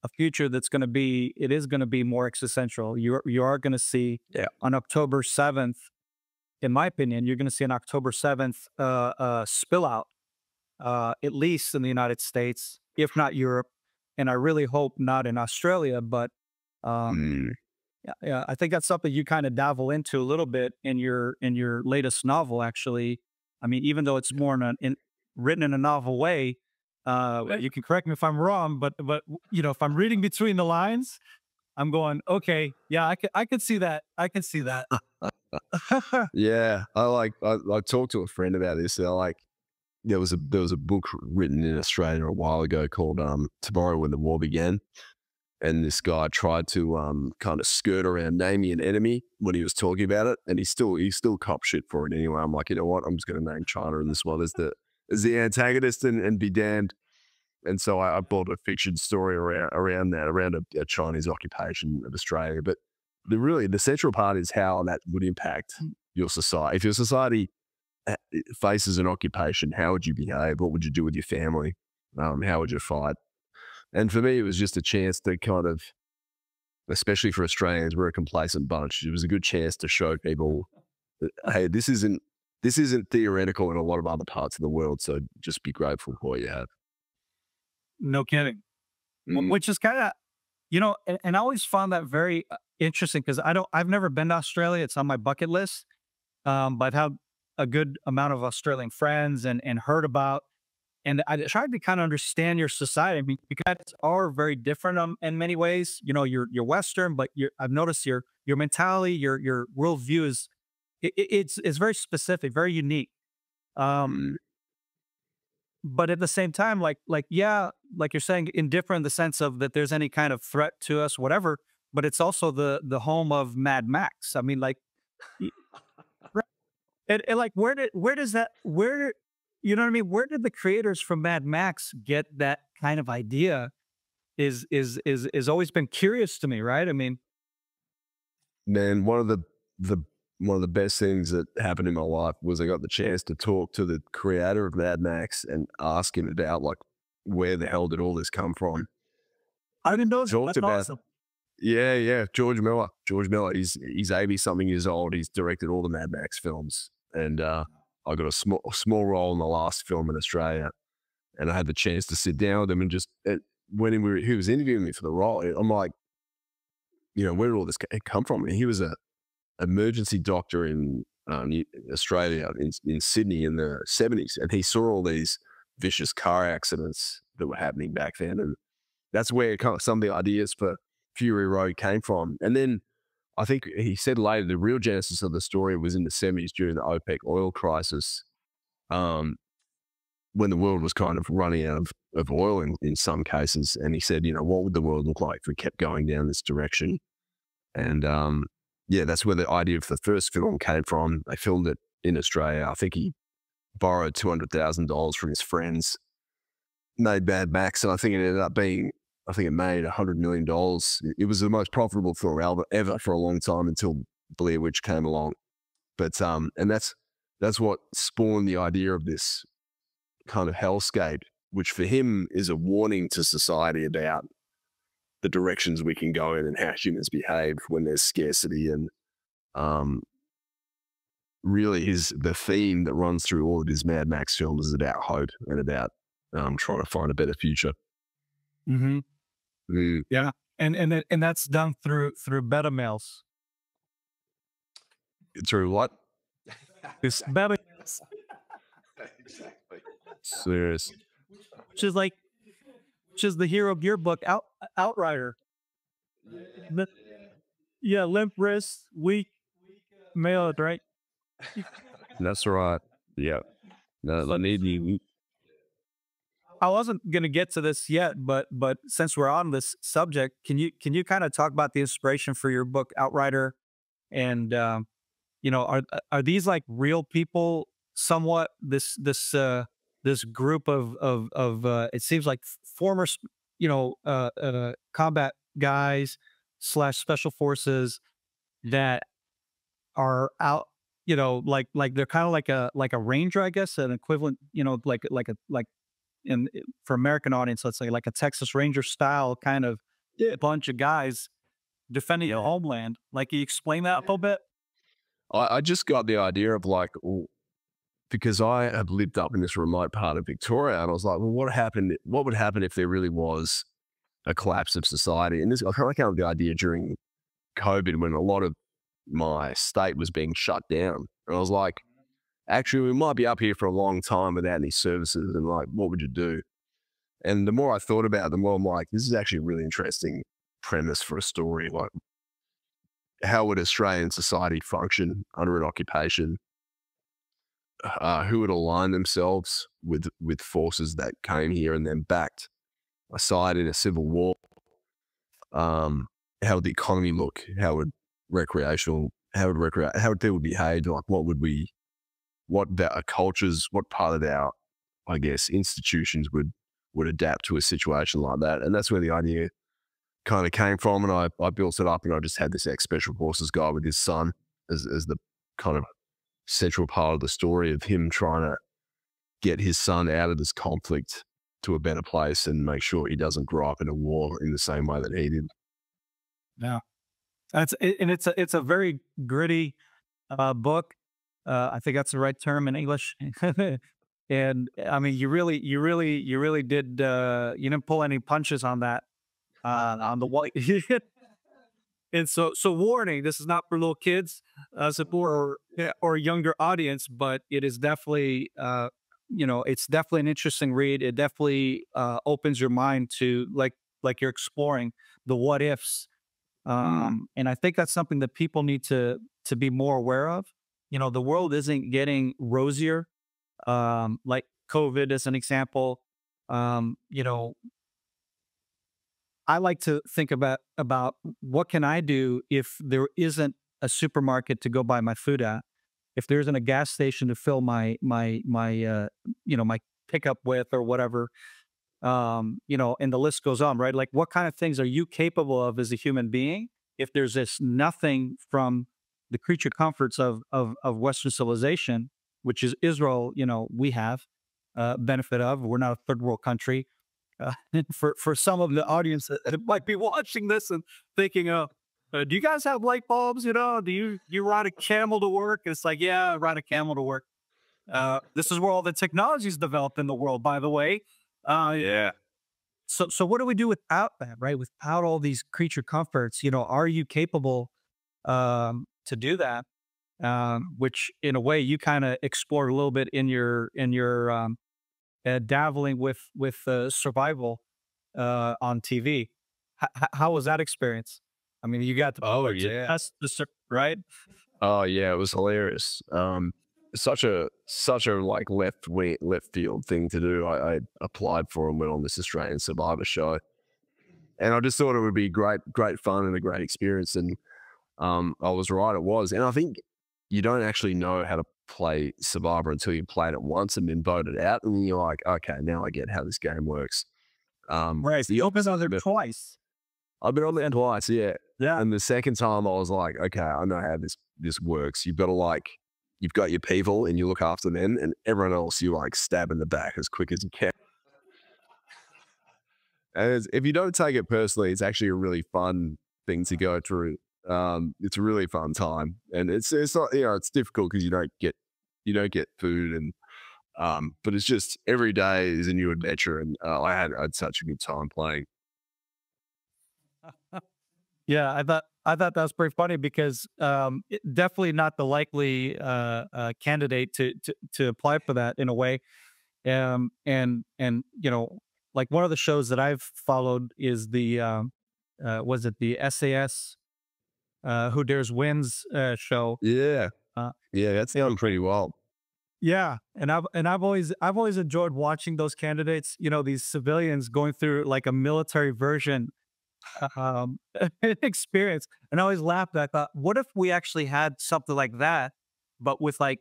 a future that's going to be it is going to be more existential. You are going to see Yeah. on October 7th, in my opinion, you're going to see an October 7th spill out, at least in the United States, if not Europe, and I really hope not in Australia. But um, Mm. yeah, yeah, I think that's something you kind of dabble into a little bit in your latest novel. Actually, I mean, even though it's more written in a novel way, you can correct me if I'm wrong, but if I'm reading between the lines, I'm going, okay, yeah, I could see that, I could see that. Yeah, I talked to a friend about this. They're like, there was a book written in Australia a while ago called Tomorrow When the War Began, and this guy tried to kind of skirt around naming an enemy when he was talking about it, and he still cop shit for it anyway. I'm like, you know what? I'm just going to name China in this one as the antagonist and be damned. And so I built a fiction story around that, around a Chinese occupation of Australia. But the central part is how that would impact your society. If your society faces an occupation, how would you behave? What would you do with your family? How would you fight? And for me, it was just a chance to kind of, especially for Australians, we're a complacent bunch. It was a good chance to show people that, hey, this isn't theoretical in a lot of other parts of the world. So just be grateful for what you have. No kidding. Mm. Which is kind of, and I always found that very interesting because I've never been to Australia. It's on my bucket list. But I've had a good amount of Australian friends and heard about, and I tried to kind of understand your society. I mean, you guys are very different in many ways. You're Western, but I've noticed your mentality, your worldview is it's very specific, very unique. Um, Mm. but at the same time, yeah, like you're saying, indifferent in the sense of that there's any kind of threat to us, whatever. But it's also the home of Mad Max. I mean, like, y- right. And like, where does that where you know what I mean? Where did the creators from Mad Max get that kind of idea? Is always been curious to me, right? I mean, Man, the one of the best things that happened in my life was I got the chance to talk to the creator of Mad Max and ask him about like where the hell did all this come from. I didn't know that. Talked That's about awesome. yeah, George Miller. George Miller. He's 80 something years old. He's directed all the Mad Max films, and I got a small role in the last film in Australia, and I had the chance to sit down with him and just when he was interviewing me for the role, I'm like, where did all this come from? And he was a emergency doctor in Australia, in Sydney in the 70s. And he saw all these vicious car accidents that were happening back then. And that's where kind of some of the ideas for Fury Road came from. And then I think he said later the real genesis of the story was in the 70s during the OPEC oil crisis, um, when the world was kind of running out of oil in some cases. And he said, what would the world look like if we kept going down this direction? And yeah, that's where the idea of the first film came from. They filmed it in Australia. I think he borrowed $200,000 from his friends, made Mad Max, and I think it ended up being, I think it made $100 million. It was the most profitable film ever for a long time until Blair Witch came along. But and that's what spawned the idea of this kind of hellscape, which for him is a warning to society about the directions we can go in and how humans behave when there's scarcity. And um, really, the theme that runs through all of his Mad Max films is about hope and about trying to find a better future. Hmm. Mm. Yeah, and that's done through beta males. Through what? It's beta, Exactly. Serious. which is like which is the hero of your book, Outrider. Lim- Yeah, limp wrists, weak male, right? That's right. Yeah. No, I need you. I wasn't going to get to this yet, but since we're on this subject, can you kind of talk about the inspiration for your book Outrider? And are these like real people? Somewhat this group of it seems like former combat guys slash special forces that are out. Like they're kind of like a ranger, I guess, an equivalent. Like in for American audience, let's say like a Texas Ranger style kind of bunch of guys defending a homeland. Like, can you explain that a little bit? I just got the idea of like, because I have lived up in this remote part of Victoria, and I was like, well, what happened? What would happen if there really was a collapse of society? And this, I kind of came up with the idea during COVID when a lot of my state was being shut down. And I was like, actually, we might be up here for a long time without any services. And like, what would you do? And the more I thought about it, the more I'm like, this is actually a really interesting premise for a story. Like, how would Australian society function under an occupation? Who would align themselves with forces that came here and then backed a side in a civil war? How would the economy look? How would people behave? Like, what our cultures, what part of our, I guess, institutions would adapt to a situation like that? And that's where the idea kind of came from. And I built it up, and I just had this ex special forces guy with his son as the kind of central part of the story of him trying to get his son out of this conflict to a better place and make sure he doesn't grow up in a war in the same way that he did. Yeah, and it's a very gritty book. I think that's the right term in English. And I mean, you really did. You didn't pull any punches on that. On the white. And so warning, this is not for little kids, or a younger audience, but it is definitely, it's definitely an interesting read. It definitely opens your mind to like you're exploring the what ifs. And I think that's something that people need to be more aware of. The world isn't getting rosier. Like COVID as an example. Um, you know, I like to think about what can I do if there isn't a supermarket to go buy my food at, if there isn't a gas station to fill my pickup with or whatever, and the list goes on, right? Like, what kind of things are you capable of as a human being if there's this nothing from the creature comforts of Western civilization, which is Israel, we have benefit of. We're not a third world country. For some of the audience that might be watching this and thinking, do you guys have light bulbs? Do you ride a camel to work? It's like, yeah, I ride a camel to work. This is where all the technology is developed in the world, by the way. Yeah. So what do we do without that, right? Without all these creature comforts, are you capable to do that? Which in a way you kind of explore a little bit in your dabbling with survival on TV. How was that experience? I mean, you got to Oh yeah. test right? Oh yeah, it was hilarious. Such a like left field thing to do. I applied for and went on this Australian Survivor show, and I just thought it would be great fun and a great experience. And I was right, it was. And I think you don't actually know how to play Survivor until you played it once and been voted out, and then you're like, okay, now I get how this game works. Right. The You opened on opposite there of it, twice. I've been on there twice, yeah. Yeah. And the second time I was like, okay, I know how this works. You've got to like you've got your people and you look after them, and everyone else you like stab in the back as quick as you can. And if you don't take it personally, it's actually a really fun thing to go through. It's a really fun time, and it's not, it's difficult because you don't get food, and but it's just every day is a new adventure, and I had such a good time playing. Yeah, I thought that was pretty funny because definitely not the likely candidate to apply for that in a way. And like one of the shows that I've followed is the was it the SAS Who Dares Wins show. Yeah, Uh, yeah, that's done pretty well. yeah, and I've always enjoyed watching those candidates. These civilians going through like a military version um, experience. And I always laughed. I thought, what if we actually had something like that, but with like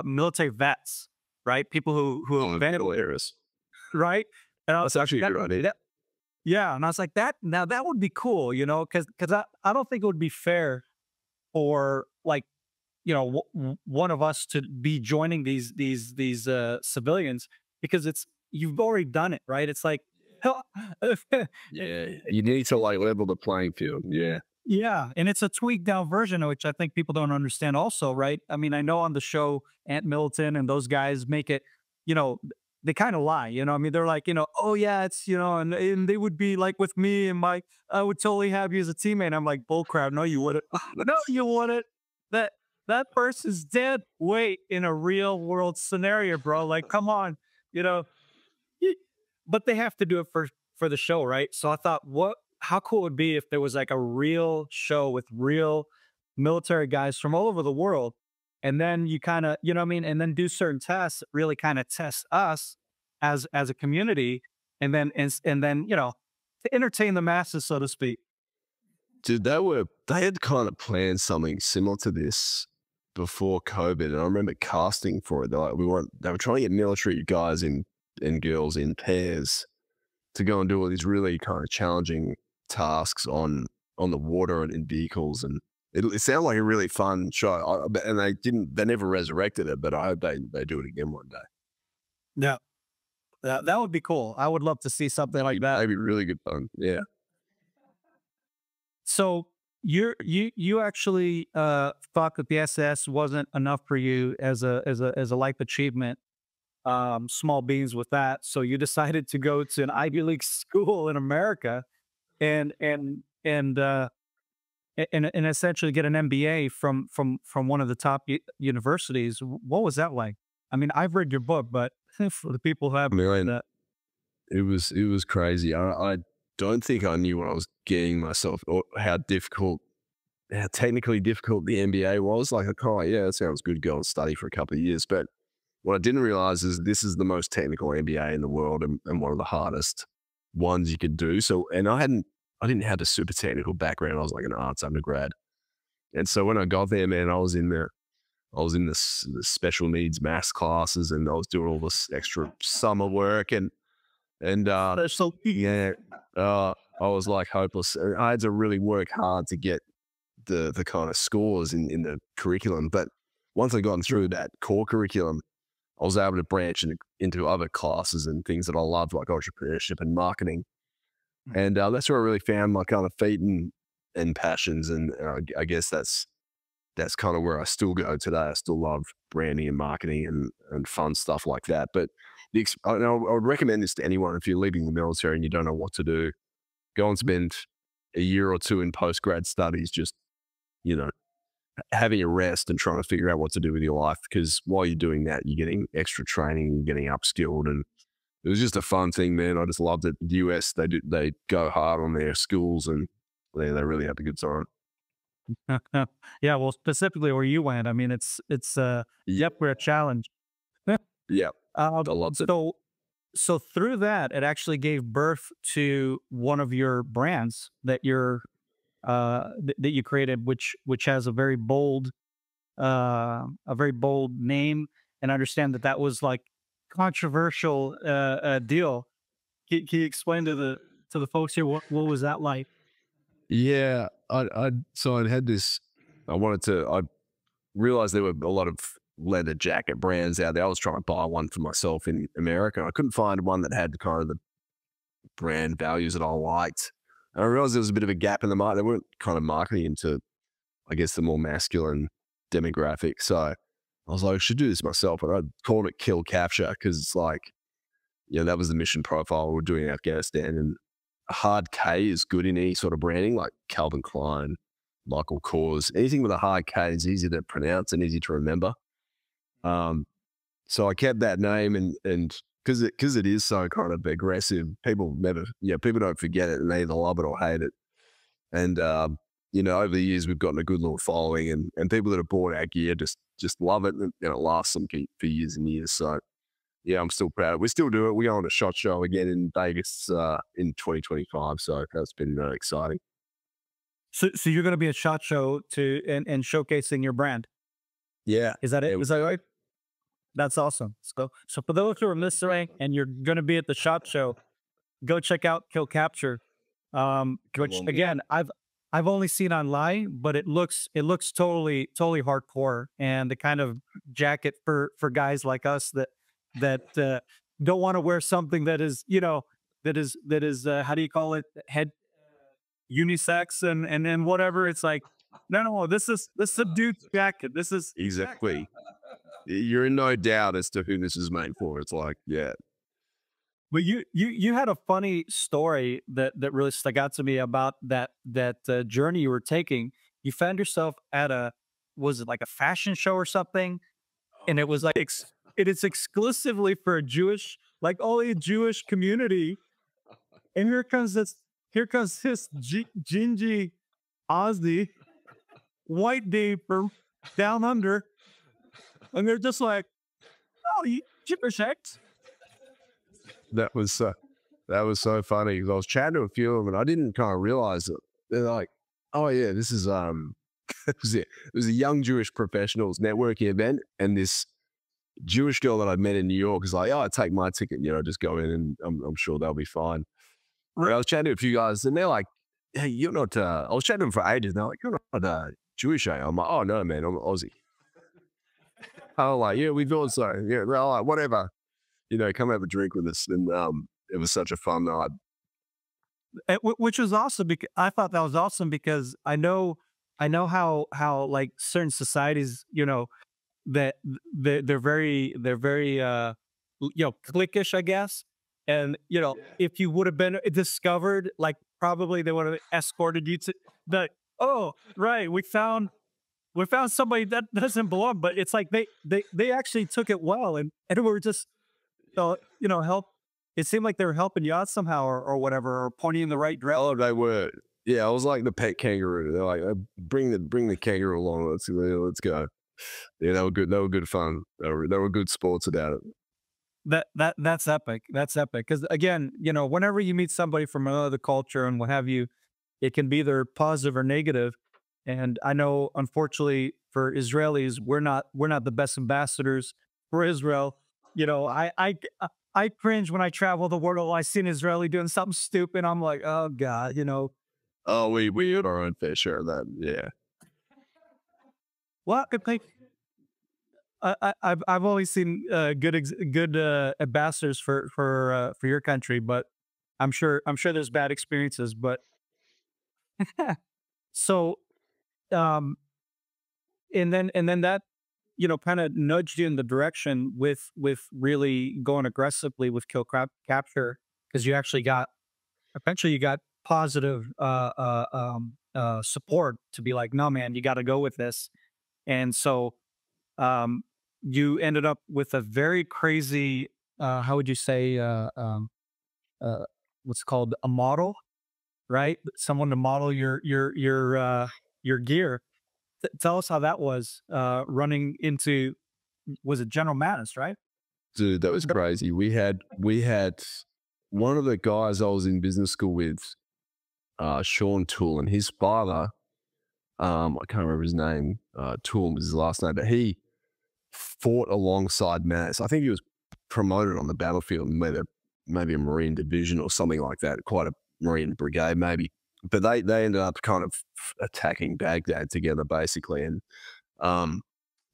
military vets, right? People who Oh, have been, hilarious. right? And I, That's actually a that, good idea. that, yeah, and I was like, that now that would be cool, because I don't think it would be fair for like one of us to be joining these civilians because it's you've already done it, right? It's like hell. Yeah, you need to like level the playing field. Yeah, Yeah, and it's a tweaked down version, which I think people don't understand also, right? I mean, I know on the show, Ant Middleton and those guys make it, you know, they kind of lie, I mean, they're like, oh yeah, it's, and they would be like with me and Mike, I would totally have you as a teammate. I'm like, bull crap. No, you wouldn't. No, you wouldn't. That that person's dead. Wait, in a real world scenario, bro. Like, come on, you know, Ye but they have to do it for the show, right? So I thought, how cool it would be if there was like a real show with real military guys from all over the world, and then you kinda you know what I mean? And then do certain tests that really kinda test us as a community, and then, to entertain the masses, so to speak. dude, they had kind of planned something similar to this before COVID, and I remember casting for it. They were trying to get military guys and girls in pairs to go and do all these really kind of challenging tasks on the water and in vehicles, and it sounded like a really fun show. And they never resurrected it, but I hope they do it again one day. Yeah. That would be cool. I would love to see something like that. That'd be really good fun. Yeah. So you actually thought that the SS wasn't enough for you as a life achievement, small beans with that. So you decided to go to an Ivy League school in America and essentially get an MBA from one of the top universities. What was that like? I mean, I've read your book, but for the people who I haven't read mean, that, it was crazy. I don't think I knew what I was getting myself, or how technically difficult the MBA was. Like, I kind of like, yeah, that sounds good. Go and study for a couple of years. But what I didn't realize is this is the most technical MBA in the world, and one of the hardest ones you could do. So, and I didn't have a super technical background. I was like an arts undergrad. And so when I got there, man, I was in this special needs maths classes, and I was doing all this extra summer work, and so yeah, I was like hopeless. I had to really work hard to get the kind of scores in the curriculum. But once I got through that core curriculum, I was able to branch into other classes and things that I loved, like entrepreneurship and marketing. And that's where I really found my kind of feet and passions. And I guess that's kind of where I still go today. I still love branding and marketing and fun stuff like that. But I would recommend this to anyone if you're leaving the military and you don't know what to do. Go and spend a year or two in post grad studies, just you know having a rest and trying to figure out what to do with your life. Because while you're doing that, you're getting extra training, you're getting upskilled, and it was just a fun thing, man. I just loved it. The US, they go hard on their schools, and they really have a good time. yeah, well, specifically where you went, I mean, it's Yeah, yep, we're a challenge. yeah, um, I loved it. so through that, it actually gave birth to one of your brands that you created, which has a very bold name, and I understand that that was like controversial deal. Can you explain to the folks here what was that like? Yeah, so I'd had this. I wanted to. realized there were a lot of leather jacket brands out there. I was trying to buy one for myself in America. I couldn't find one that had kind of the brand values that I liked. And I realized there was a bit of a gap in the market. They weren't kind of marketing into, I guess, the more masculine demographic. So I was like, I should do this myself. And I called it Kill Capture because it's like, that was the mission profile we were doing in Afghanistan. And a hard K is good in any sort of branding, like Calvin Klein, Michael Kors. Anything with a hard K is easy to pronounce and easy to remember. So I kept that name, and because it is so kind of aggressive, people never, people don't forget it, and they either love it or hate it. And over the years, we've gotten a good little following, and people that have bought our gear just love it, and it lasts them for years and years. So yeah, I'm still proud. We still do it. We go on a SHOT Show again in Vegas in 2025. So that's been exciting. So you're going to be a SHOT Show and showcasing your brand. Yeah. Is that it? Yeah. Is that right? That's awesome. So for those who are listening and you're going to be at the SHOT Show, go check out Kill Capture. Which again, I've only seen online, but it looks totally hardcore, and the kind of jacket for guys like us that don't want to wear something that is how do you call it, head unisex and whatever. It's like, no, this is a dude's jacket. This is Exactly. You're in no doubt as to who this is made for. It's like, yeah. But you had a funny story that really stuck out to me about that journey you were taking. You found yourself at was it like a fashion show or something? And it was like it is exclusively for a Jewish, like only a Jewish community. And here comes this Gingy Aussie white dude from down under, and they're just like, "Oh, you Jewish X." That was so funny because I was chatting to a few of them and I didn't kind of realize it. They're like, "Oh yeah, this is it was a young Jewish professionals networking event, and this Jewish girl that I'd met in New York is like, oh, I take my ticket, just go in and I'm sure they'll be fine." I was chatting to a few guys and they're like, "Hey, you're not." I was chatting to them for ages. And they're like, "You're not Jewish, are you?" I'm like, "Oh no, man, I'm Aussie." I was like, "Yeah, we thought so." Yeah, they're like, "Whatever, come have a drink with us." And it was such a fun night. Which was awesome because I thought that was awesome because I know how like certain societies, that they're very cliquish, I guess. And if you would have been discovered, like probably they would have escorted you to the, oh right, we found somebody that doesn't belong. But it's like they actually took it well, and we were just help. It seemed like they were helping you out somehow or whatever, or pointing you in the right direction. Oh, they were. Yeah, I was like the pet kangaroo. They're like, bring the kangaroo along. Let's go." Yeah, they were good. They were good fun. They were good sports about it. That's epic. That's epic. Because again, whenever you meet somebody from another culture and what have you, it can be either positive or negative. And I know, unfortunately, for Israelis, we're not the best ambassadors for Israel. I cringe when I travel the world. I see an Israeli doing something stupid. I'm like, oh God, Oh, we had our own fair share of that. Yeah. Well, I've always seen good ambassadors for your country, but I'm sure there's bad experiences. But so and then that kind of nudged you in the direction with really going aggressively with capture, because you actually got eventually you got positive support to be like, no man, you got to go with this. And so you ended up with a very crazy, how would you say, what's called a model, right? Someone to model your gear. Tell us how that was running into, was it General Mattis, right? Dude, that was crazy. We had one of the guys I was in business school with, Sean Toole, and his father, I can't remember his name, Toole was his last name, but he fought alongside Mattis. I think he was promoted on the battlefield, maybe a Marine division or something like that, quite a Marine brigade maybe. But they ended up kind of attacking Baghdad together basically. And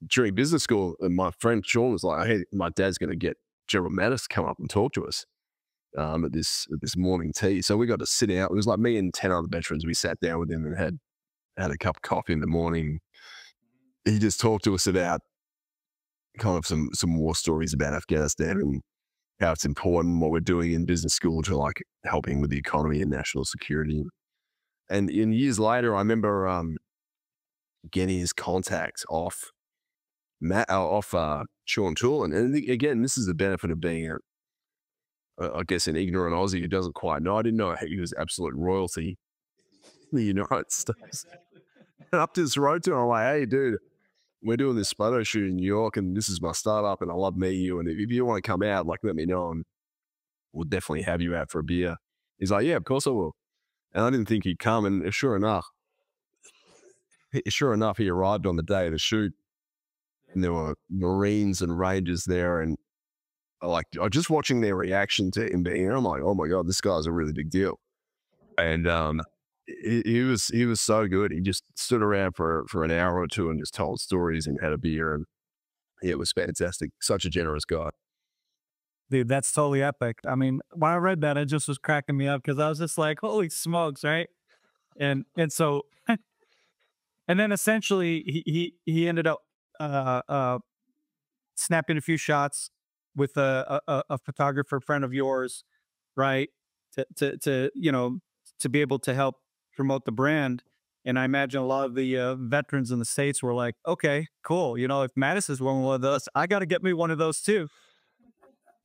during business school, and my friend Sean was like, "Hey, my dad's going to get Gerald Mattis to come up and talk to us at this morning tea." So we got to sit out. It was like me and 10 other veterans. We sat down with him and had a cup of coffee in the morning. He just talked to us about kind of some war stories about Afghanistan and how it's important what we're doing in business school to like helping with the economy and national security. And in years later, I remember getting his contact off Sean Tool. And again, this is the benefit of being I guess, an ignorant Aussie who doesn't quite know. I didn't know he was absolute royalty in the United States. Up this road to him, I'm like, "Hey, dude, we're doing this photo shoot in New York, and this is my startup, and I love meeting you. And if you want to come out, like, let me know, and we'll definitely have you out for a beer." He's like, "Yeah, of course I will." And I didn't think he'd come, and sure enough, he arrived on the day of the shoot, and there were Marines and Rangers there, and I was just watching their reaction to him being here. I'm like, "Oh my god, this guy's a really big deal." And he was so good. He just stood around for an hour or two and just told stories and had a beer, and yeah, it was fantastic. Such a generous guy. Dude, that's totally epic. I mean, when I read that, it just was cracking me up because I was just like, "Holy smokes!" Right? And so, and then essentially, he ended up snapping a few shots with a photographer friend of yours, right? To to be able to help promote the brand. And I imagine a lot of the veterans in the states were like, "Okay, cool. You know, if Mattis is one of those, I got to get me one of those too."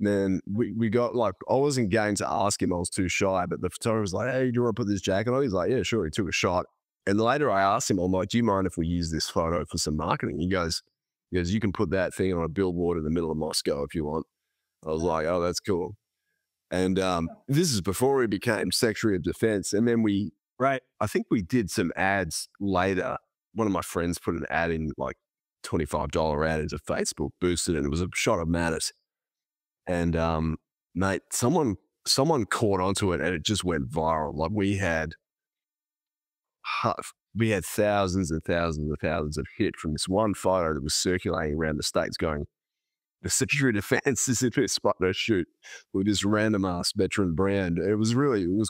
Then we got like I wasn't going to ask him, I was too shy, but the photographer was like, "Hey, do you want to put this jacket on?" He's like, "Yeah, sure." He took a shot. And later I asked him, I'm like, "Do you mind if we use this photo for some marketing?" He goes, "You can put that thing on a billboard in the middle of Moscow if you want." I was like, "Oh, that's cool." And this is before he became Secretary of Defense. And then Right. I think we did some ads later. One of my friends put an ad in, like $25 ad into Facebook, boosted it, and it was a shot of Mattis. And mate, someone caught onto it and it just went viral. Like we had thousands and thousands and thousands of hit from this one photo that was circulating around the states going, "The Secretary of Defense is in this photo shoot with this random ass veteran brand." It was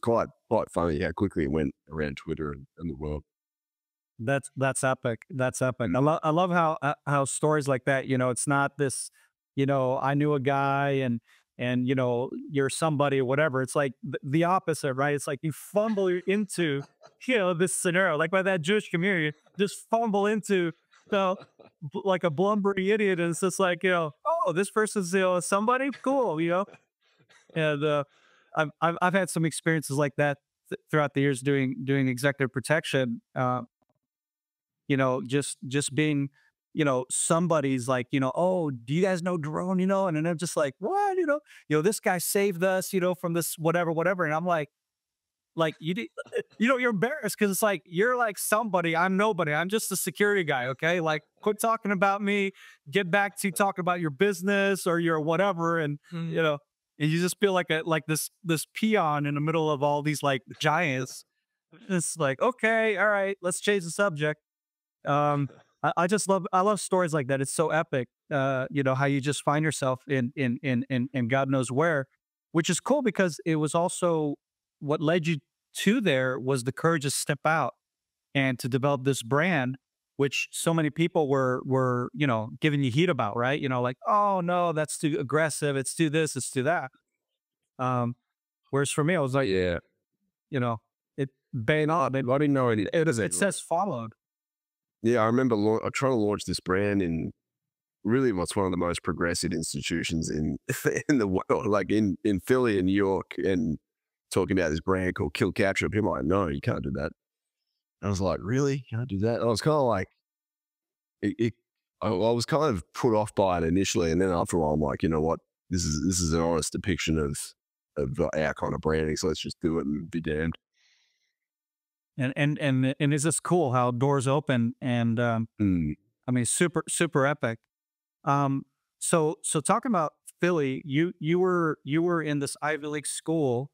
quite funny how quickly it went around Twitter and the world. That's epic. That's epic. Mm. I love how stories like that, it's not this, I knew a guy and you're somebody or whatever. It's like the opposite, right? It's like you fumble into, this scenario, like by that Jewish community, just fumble into like a blumbering idiot, and it's just like, oh, this person's somebody cool, and I've had some experiences like that throughout the years doing executive protection. Just being, somebody's like, "Oh, do you guys know drone?" And then I'm just like, "What?" This guy saved us, from this whatever, whatever. And I'm like you're embarrassed because it's like you're like somebody, I'm nobody. I'm just a security guy, okay? Like, quit talking about me, get back to talking about your business or your whatever, and and you just feel like this peon in the middle of all these like giants. It's like, okay, all right, let's change the subject. I love stories like that. It's so epic. How you just find yourself in God knows where, which is cool because it was also what led you to there was the courage to step out and to develop this brand, which so many people were giving you heat about, right? Like, "Oh no, that's too aggressive. It's too this, it's too that." Um, Whereas for me, I was like, Yeah. you know, it bang on. I didn't know It says followed. Yeah, I remember trying to launch this brand in really what's one of the most progressive institutions in in the world, like in Philly and New York, and talking about this brand called Kill Capture. People are like, "No, you can't do that." I was like, "Really? You can't do that?" I was kind of like, I was kind of put off by it initially, and then after a while, I'm like, "You know what? This is an honest depiction of our kind of branding. So let's just do it and be damned." And it's just cool how doors open and Mm. I mean, super epic. Um, so talking about Philly, you were in this Ivy League school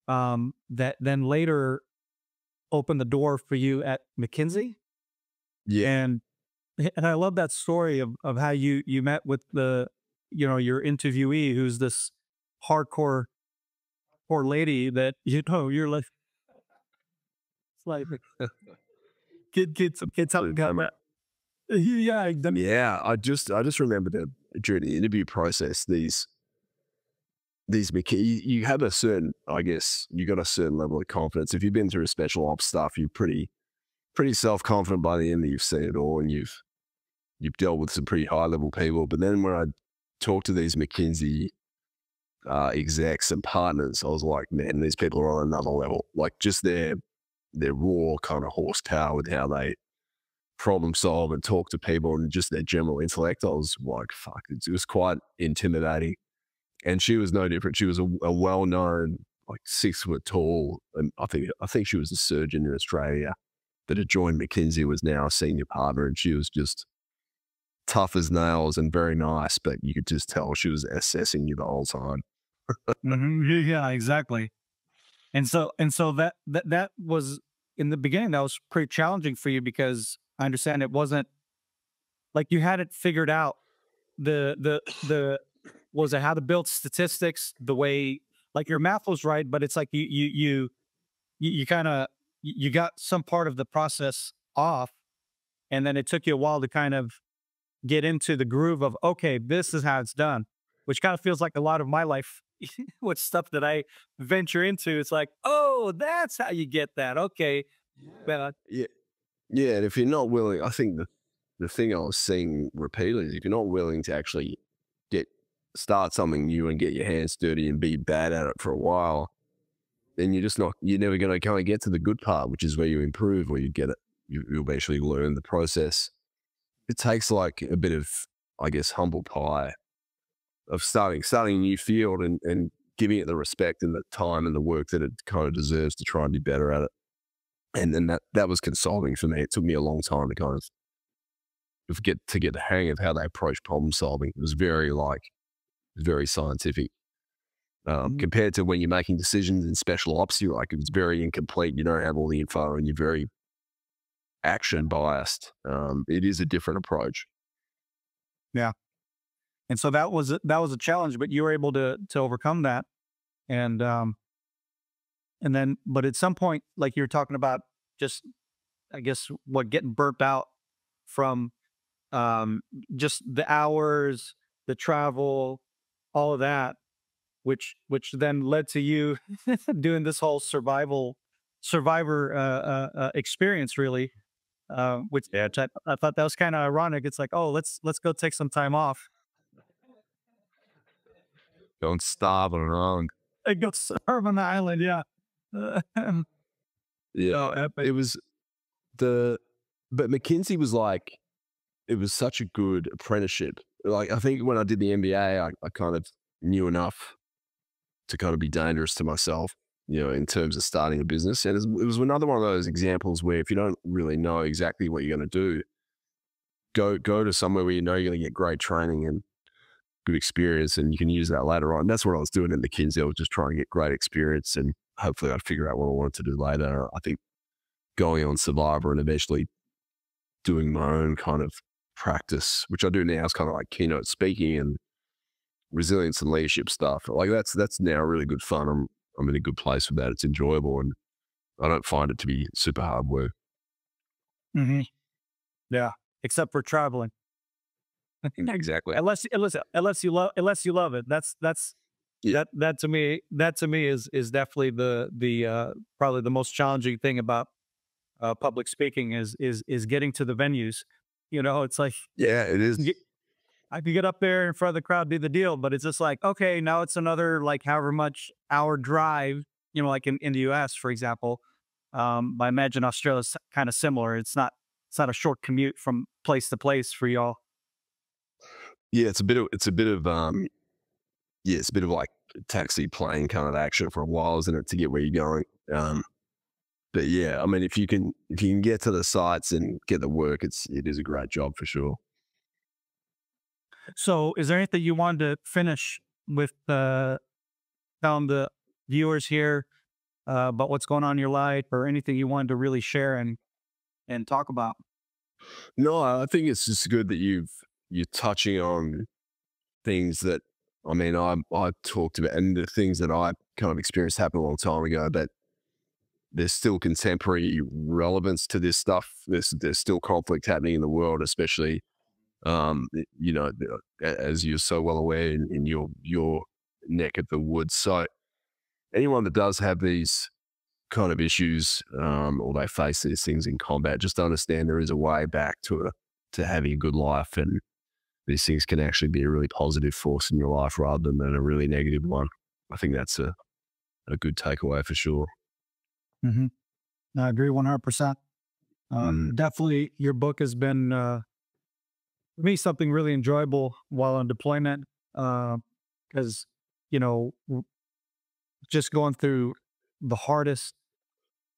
that then later opened the door for you at McKinsey, Yeah. and And I love that story of how you met with the, your interviewee, who's this hardcore poor lady that, you're like, it's like, kids out got that. Yeah, Yeah, I just remember that during the interview process, you have a certain, I guess, you got a certain level of confidence. If you've been through special ops stuff, you're pretty self confident by the end that you've seen it all, and you've dealt with some pretty high level people. But then when I talked to these McKinsey execs and partners, I was like, man, these people are on another level. Like just their raw kind of horsepower with how they problem solve and talk to people and just their general intellect. I was like, fuck, it was quite intimidating. And she was no different. She was a well known, like 6 foot tall, and I think she was a surgeon in Australia that had joined McKinsey, was now a senior partner, and she was just tough as nails and very nice, but you could just tell she was assessing you the whole time. Yeah, exactly. And so that was in the beginning, that was pretty challenging for you because I understand it wasn't like you had it figured out. The was it how to build statistics the way, like, your math was right, but it's like you kind of you got some part of the process off, and then it took you a while to kind of get into the groove of, okay, this is how it's done, which kind of feels like a lot of my life with stuff that I venture into. It's like, oh, that's how you get that. Okay. But Yeah. Yeah. And if you're not willing, I think the thing I was seeing repeatedly is if you're not willing to actually get start something new and get your hands dirty and be bad at it for a while, then you're never going to kind of get to the good part, which is where you improve, where you get it. You eventually learn the process. It takes like a bit of, I guess, humble pie of starting a new field and giving it the respect and the time and the work that it kind of deserves to try and be better at it. And then that was consoling for me. It took me a long time to kind of get the hang of how they approach problem solving. It was very scientific. Mhm. Compared to when you're making decisions in special ops, you're like, it's very incomplete. You don't have all the info and you're very action biased. It is a different approach. Yeah. And so that was a challenge, but you were able to overcome that. And and then, but at some point, like you were talking about, just, I guess, what, getting burnt out from um just the hours, the travel, all of that, which then led to you doing this whole survivor experience, really, Yeah. which I thought that was kind of ironic. It's like, oh, let's go take some time off Don't starve around. and go serve on the island. Yeah. Yeah. Oh, epic. It was the, but McKinsey was like, it was such a good apprenticeship. Like, I think when I did the MBA, I kind of knew enough to kind of be dangerous to myself, in terms of starting a business. And it was another one of those examples where if you don't really know exactly what you're going to do, go to somewhere where you know you're going to get great training and good experience, and you can use that later on. That's what I was doing in McKinsey. I was just trying to get great experience, and hopefully I'd figure out what I wanted to do later. I think going on Survivor and eventually doing my own kind of practice, which I do now, is kind of like keynote speaking and resilience and leadership stuff. Like that's now really good fun. I'm in a good place with that. It's enjoyable, and I don't find it to be super hard work. Hmm. Yeah. Except for traveling. Exactly. Unless you love it. Yeah. That to me is definitely the probably the most challenging thing about public speaking is getting to the venues. It's like, Yeah, it is. y- I could get up there in front of the crowd, do the deal, but it's just like, okay, now it's another, like, however much hour drive. Like in the US, for example. I imagine Australia's kind of similar. It's not a short commute from place to place for y'all. Yeah, it's a bit of like taxi plane kind of action for a while, isn't it, to get where you're going? But yeah, I mean, if you can get to the sites and get the work, it is a great job for sure. So, is there anything you wanted to finish with, telling the viewers here about what's going on in your life, or anything you wanted to really share and talk about? No, I think it's just good that you're touching on things that I mean, I talked about and the things that I kind of experienced happened a long time ago, but there's still contemporary relevance to this stuff. There's still conflict happening in the world, especially you know, as you're so well aware in your neck of the woods. So anyone that does have these kind of issues, or they face these things in combat, just understand there is a way back to having a good life, and these things can actually be a really positive force in your life rather than a really negative one. I think that's a good takeaway for sure. Hmm. I agree 100%. Mm, Definitely, your book has been for me something really enjoyable while on deployment, because you know just going through the hardest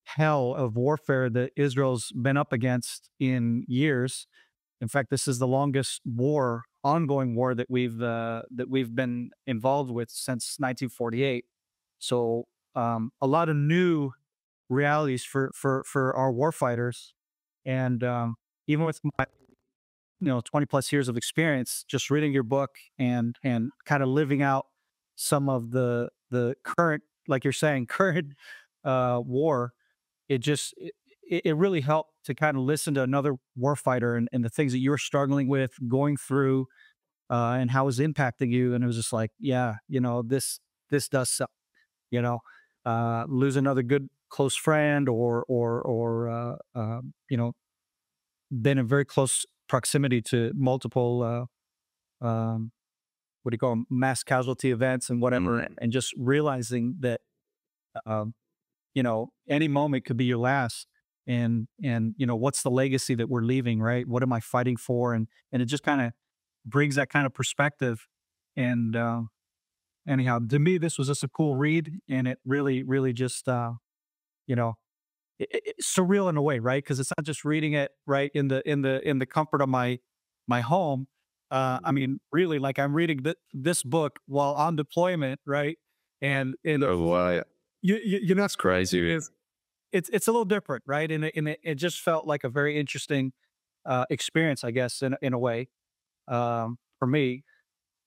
hell of warfare that Israel's been up against in years. In fact, this is the longest war, ongoing war that we've been involved with since 1948. So a lot of new realities for our warfighters, and even with my 20 plus years of experience, just reading your book and kind of living out some of the current, like you're saying, current war, it really helped to kind of listen to another warfighter and the things that you're struggling with, going through, and how it's impacting you. And it was just like, yeah, this does suck. You know, lose another good close friend, or been in very close proximity to multiple what do you call 'em, mass casualty events and whatever, mm. and just realizing that um, any moment could be your last. And what's the legacy that we're leaving, right? What am I fighting for? And it just kind of brings that kind of perspective. And anyhow, to me, this was just a cool read, and it really just you know it's surreal in a way, right? Because it's not just reading it right in the comfort of my home. I mean, really, like I'm reading this book while on deployment, right? And Oh, wow. you know That's crazy. it's a little different, right? And it just felt like a very interesting experience, I guess, in a way, for me,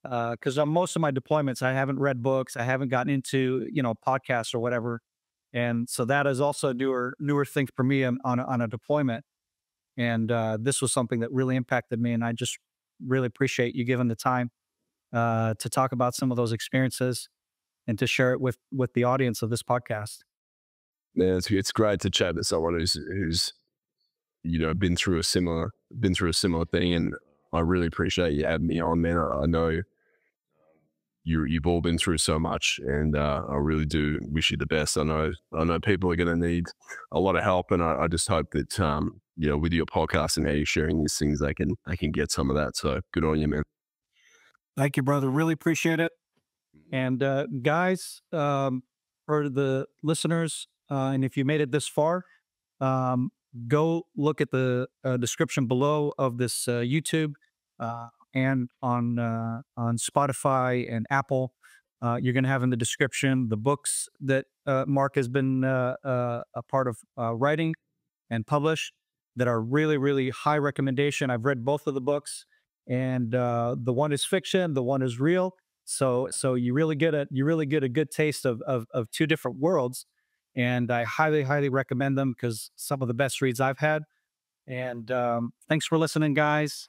because on most of my deployments, I haven't read books, I haven't gotten into podcasts or whatever, and so that is also a newer thing for me on a deployment. And this was something that really impacted me, and I just really appreciate you giving the time to talk about some of those experiences and to share it with the audience of this podcast. Man, it's great to chat with someone who's been through a similar thing, and I really appreciate you having me on, man. I know you've all been through so much, and I really do wish you the best. I know people are going to need a lot of help, and I just hope that with your podcast and how you're sharing these things, they can get some of that. So good on you, man. Thank you, brother. Really appreciate it. And guys, for the listeners, and if you made it this far, um, go look at the description below of this YouTube, and on Spotify and Apple. You're going to have in the description the books that Mark has been a part of writing and published, that are really high recommendation. I've read both of the books, and the one is fiction, the one is real. So you really get a good taste of two different worlds, and I highly recommend them because some of the best reads I've had. And thanks for listening, guys.